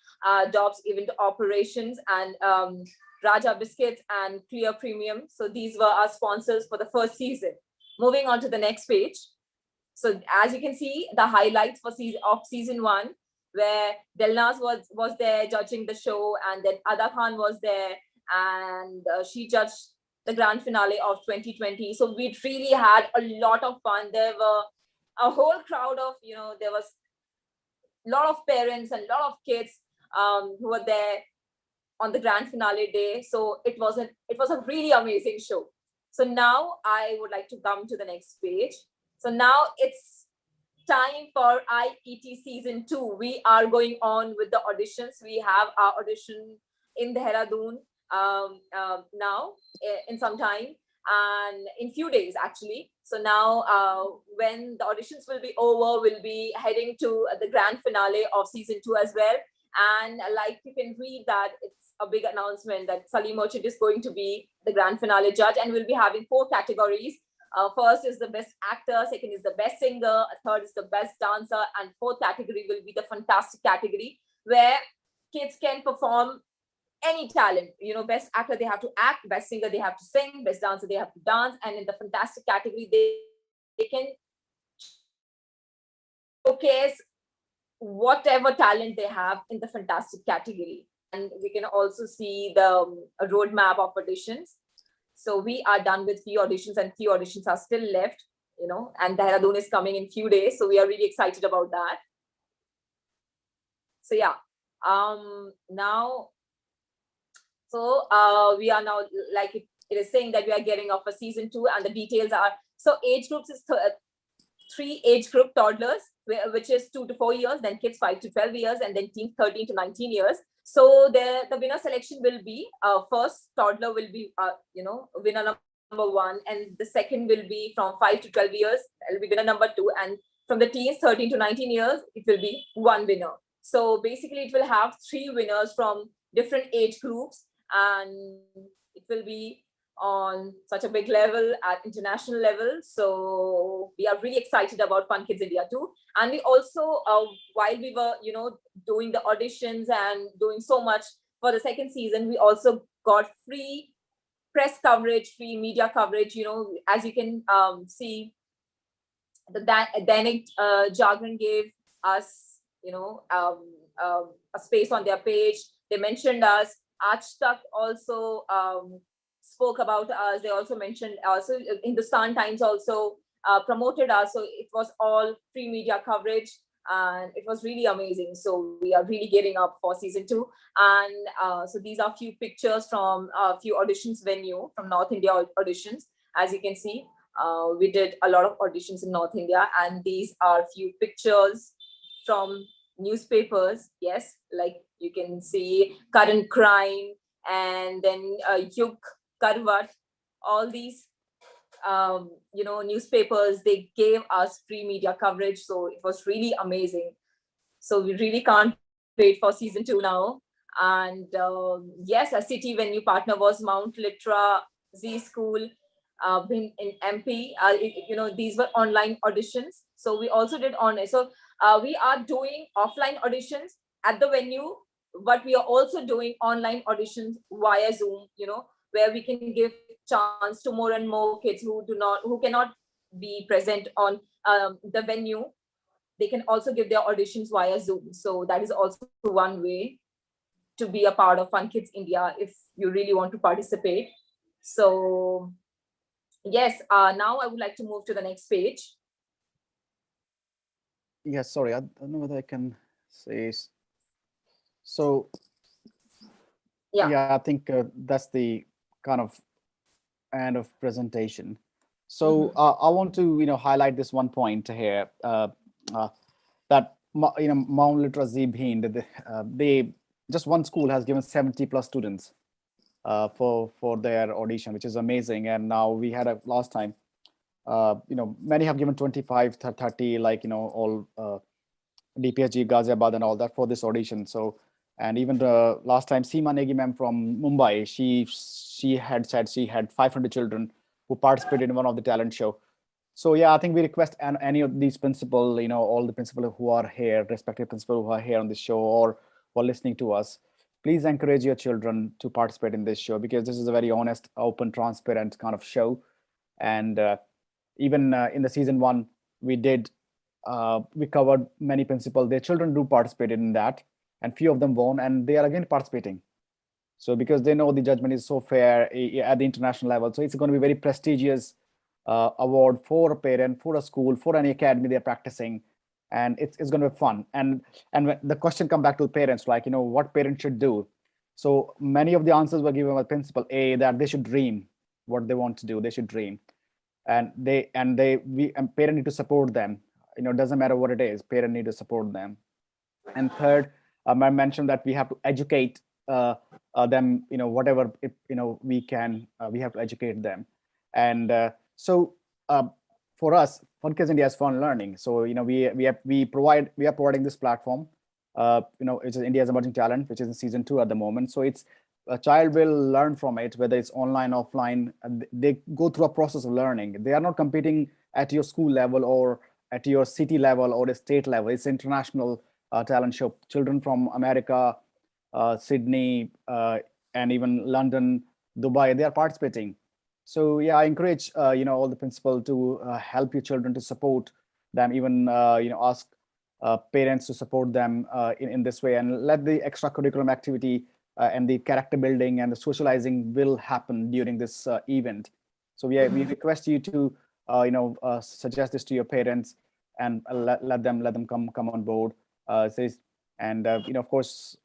Dobbs Event Operations, and Raja Biscuits and Clear Premium. So these were our sponsors for the first season. Moving on to the next page. So as you can see, the highlights for season 1, where Delnaz was there judging the show, and then Ada Khan was there, and she judged the grand finale of 2020. So we really had a lot of fun. There were a whole crowd of, there was a lot of parents and a lot of kids who were there on the grand finale day. So it was a really amazing show. So now I would like to come to the next page. So now it's time for IET season 2. We are going on with the auditions. We have our audition in Dehradun now in some time, and in few days actually. So now when the auditions will be over, we'll be heading to the grand finale of season 2 as well. And like you can read that it's a big announcement that Salim Merchant is going to be the grand finale judge, and we'll be having 4 categories. First is the best actor, second is the best singer, third is the best dancer, and fourth category will be the fantastic category, where kids can perform any talent. Best actor, they have to act, best singer, they have to sing, best dancer, they have to dance, and in the fantastic category, they can showcase whatever talent they have in the fantastic category. And we can also see the roadmap of auditions. So we are done with few auditions, and few auditions are still left, and Dehradun is coming in few days. So we are really excited about that. So yeah, now, so we are now, like it is saying that we are getting off for season 2, and the details are, so age groups is 3 age group: toddlers, which is 2 to 4 years, then kids 5 to 12 years, and then teens 13 to 19 years. So the winner selection will be, first toddler will be, winner number 1, and the second will be from 5 to 12 years, it will be winner number 2, and from the teens 13 to 19 years, it will be 1 winner. So basically it will have 3 winners from different age groups, and it will be on such a big level at international level. So we are really excited about FunKidsIndia too. And we also, while we were, doing the auditions and doing so much for the second season, we also got free press coverage, free media coverage. As you can see, the Dainik Jagran gave us, a space on their page. They mentioned us. Aaj Tak also spoke about us. They also mentioned, also Hindustan Times also promoted us. So it was all free media coverage, and it was really amazing. So we are really getting up for season 2. And so these are few pictures from a few auditions venue from North India auditions. As you can see, we did a lot of auditions in North India, and these are few pictures from newspapers. Yes, like you can see Current Crime, and then Yug, Karvat, all these newspapers, they gave us free media coverage. So it was really amazing. So we really can't wait for season 2 now. And yes, a city venue partner was Mount Litra Z School in MP. These were online auditions. So we also did online. So we are doing offline auditions at the venue, but we are also doing online auditions via Zoom, where we can give chance to more and more kids who cannot be present on the venue. They can also give their auditions via Zoom. So that is also one way to be a part of FunKidsIndia if you really want to participate. So yes, now I would like to move to the next page. Yes, sorry, I don't know whether I can say. So yeah, I think that's the kind of end of presentation. So I want to highlight this one point here, that Mount Litra Z Bhind, they just one school has given 70 plus students for their audition, which is amazing. And now we had a last time, many have given 25, 30, like all DPSG, Ghaziabad, and all that for this audition. So, and even the last time, Seema Negi ma'am from Mumbai, she had said she had 500 children who participated in one of the talent show. So yeah, I think we request any of these principal, all the principal who are here, respective principal who are here on this show or who are listening to us, please encourage your children to participate in this show, because this is a very honest, open, transparent kind of show. And even in the season 1, we covered many principals. Their children do participated in that, and few of them won, and they are again participating. So because they know the judgment is so fair at the international level, so it's going to be very prestigious award for a parent, for a school, for any academy they're practicing, and it's going to be fun. And when the question come back to the parents, like what parents should do. So many of the answers were given by principal A, that they should dream what they want to do. They should dream, and parent need to support them. It doesn't matter what it is, parent need to support them. And third, I mentioned that we have to educate them, whatever, we can, we have to educate them. And so for us, FunKids India is fun learning. So, we are providing this platform, which is India's Emerging Talent, which is in season 2 at the moment. So a child will learn from it, whether it's online, offline. They go through a process of learning. They are not competing at your school level or at your city level or the state level. It's international talent show. Children from America, Sydney, and even London, Dubai, they are participating. So yeah, I encourage all the principal to help your children, to support them, even ask parents to support them in this way, and let the extracurriculum activity and the character building and the socializing will happen during this event. So we request you to suggest this to your parents and let them come on board. And of course,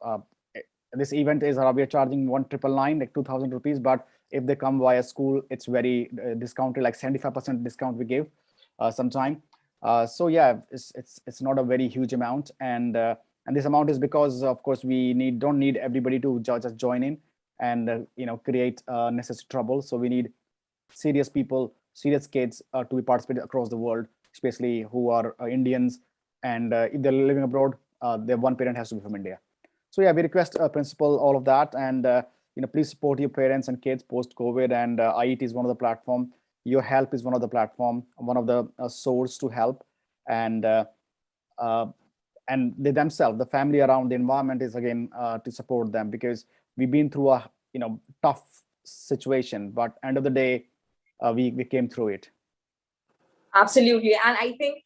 this event is we are charging 1,999, like 2,000 rupees, but if they come via school, it's very discounted, like 75% discount we give sometime. So yeah, it's not a very huge amount, and this amount is because, of course, we don't need everybody to just join in and create necessary trouble. So we need serious people, serious kids to be participating across the world, especially who are Indians, and if they're living abroad, their one parent has to be from India. So yeah, we request principal all of that, and please support your parents and kids post COVID, and IET is one of the platform. Your help is one of the platform, one of the source to help, and they themselves, the family around, the environment is again to support them, because we've been through a tough situation, but end of the day, we came through it. Absolutely. And I think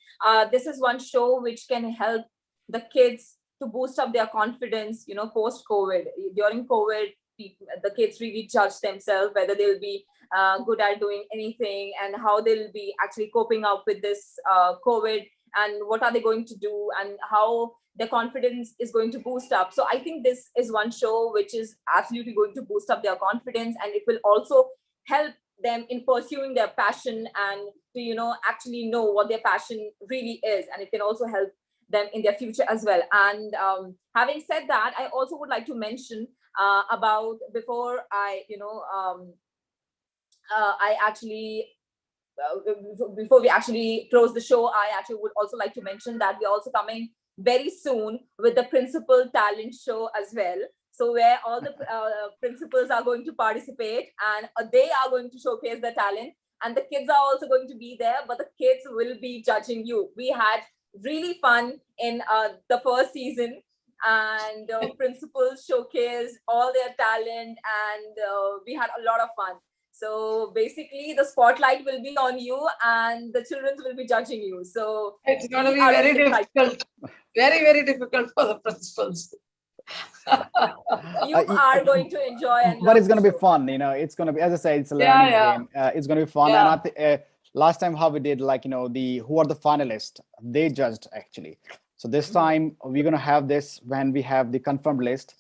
this is one show which can help the kids to boost up their confidence, post COVID. During COVID, the kids really judge themselves whether they'll be good at doing anything, and how they'll be actually coping up with this COVID, and what are they going to do, and how their confidence is going to boost up. So I think this is one show which is absolutely going to boost up their confidence, and it will also help them in pursuing their passion, and to actually know what their passion really is, and it can also help them in their future as well. And having said that, I also would like to mention about, before I before we actually close the show, I actually would also like to mention that we're also coming very soon with the Principal Talent Show as well. So where all the principals are going to participate, and they are going to showcase their talent, and the kids are also going to be there, but the kids will be judging you. We had really fun in the first season, and principals showcased all their talent, and we had a lot of fun. So basically the spotlight will be on you, and the children will be judging you. So it's going to be very difficult, very difficult for the principals. You are going to enjoy, but it's going to be fun. It's going to be, as I say, it's a learning game. It's going to be fun. And last time how we did, like, who are the finalists, they judged actually. So this time we're going to have this when we have the confirmed list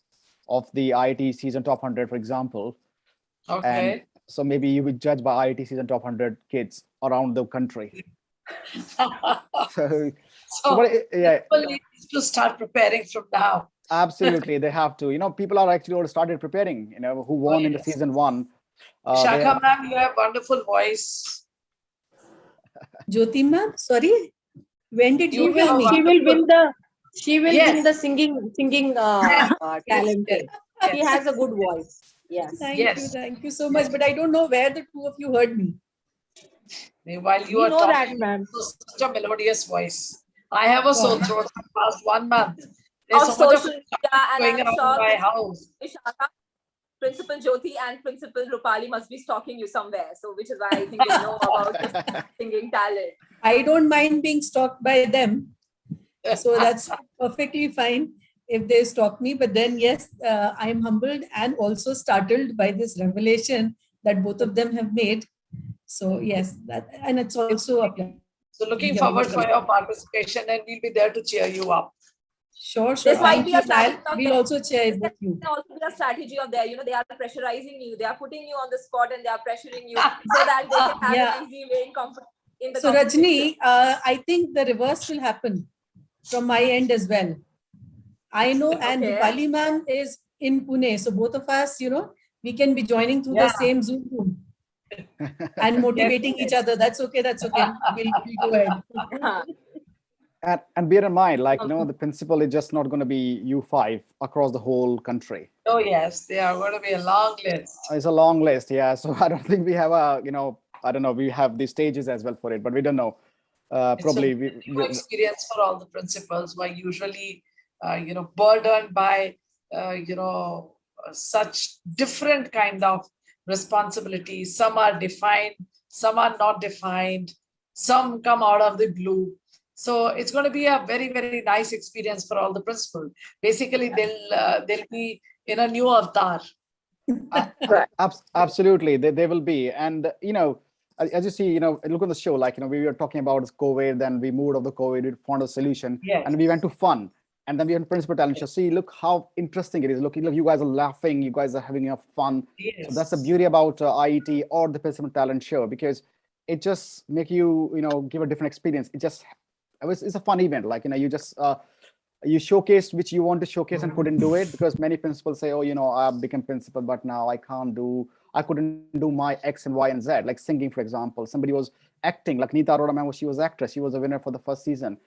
of the IIT season top 100, for example. Okay. And so maybe you will judge by IIT season top 100 kids around the country. so people need to start preparing from now. Absolutely, they have to. People are actually already started preparing. Who won in the season 1. Shaka ma'am, you have wonderful voice. Jyoti ma'am, sorry, when did you win? She will win the singing talent. She has a good voice. Yes. Thank you so much. But I don't know where the two of you heard me. While you are talking, such a melodious voice. I have a sore throat for the past 1 month. There's so much of going around my house. Principal Jyoti and Principal Rupali must be stalking you somewhere. So which is why I think they know about your singing talent. I don't mind being stalked by them. So that's perfectly fine if they stalk me. But then, yes, I am humbled and also startled by this revelation that both of them have made. So yes, and it's also a pleasure. So looking forward for your participation, and we'll be there to cheer you up. Sure. This might be a strategy. We'll also cheer with you. Can also be a strategy of there. They are pressurizing you. They are putting you on the spot, and they are pressuring you so that they can have an easy way in the So Rajni, I think the reverse will happen from my end as well. I know, and Rupali ma'am is in Pune. So both of us, we can be joining through the same Zoom room and motivating each other. That's okay. That's okay. We'll go ahead. And bear in mind, like, the principal is just not going to be U5 across the whole country. Oh, yes, they are going to be a long list. It's a long list, yeah. So I don't think we have I don't know, we have the stages as well for it, but we don't know. Probably it's a new experience for all the principals who are usually, burdened by, such different kind of responsibilities. Some are defined, some are not defined, some come out of the blue. So it's going to be a very, very nice experience for all the principals. Basically, they'll be in a new avatar. Absolutely, they will be. And, as you see, look on the show, like, we were talking about COVID, then we moved off the COVID, we found a solution, and we went to fun. And then we had principal talent show. See, look how interesting it is. Look, you guys are laughing, you guys are having enough fun. Yes. So that's the beauty about IET or the principal talent show, because it just make you, give a different experience. It's a fun event. Like, you just, you showcase which you want to showcase and couldn't do it, because many principals say, oh, I've become principal, but now I couldn't do my X and Y and Z, like singing, for example. Somebody was acting, like Neeta Arora, ma'am, she was actress. She was a winner for the first season.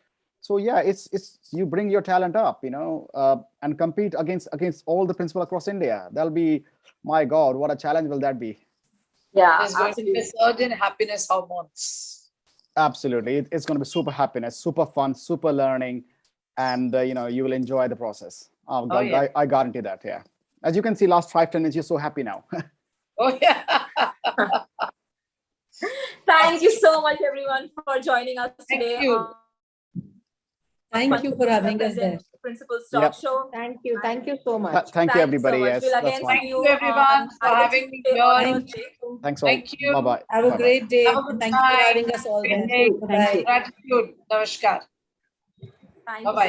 So yeah, it's you bring your talent up, and compete against all the principals across India. That'll be, my God, what a challenge will that be? Yeah, There's going to be a surge in happiness hormones. Absolutely, it's going to be super happiness, super fun, super learning, and you will enjoy the process. I guarantee that. Yeah, as you can see, last 5-10 minutes, you're so happy now. Oh yeah. Thank you so much, everyone, for joining us today. Thank you. Thank you for having us there. Principal's Talk Show. Thank you. Thank you so much. Thank you, everybody. So Yes, we'll again that's fine. see Thank you, everyone, for having me here. Thanks all. Thank you. Bye-bye. Have a great day. Have a good Thank you for night. having us all there. Good day. Bye-bye. Gratitude. Namaskar. Thank you. Bye-bye.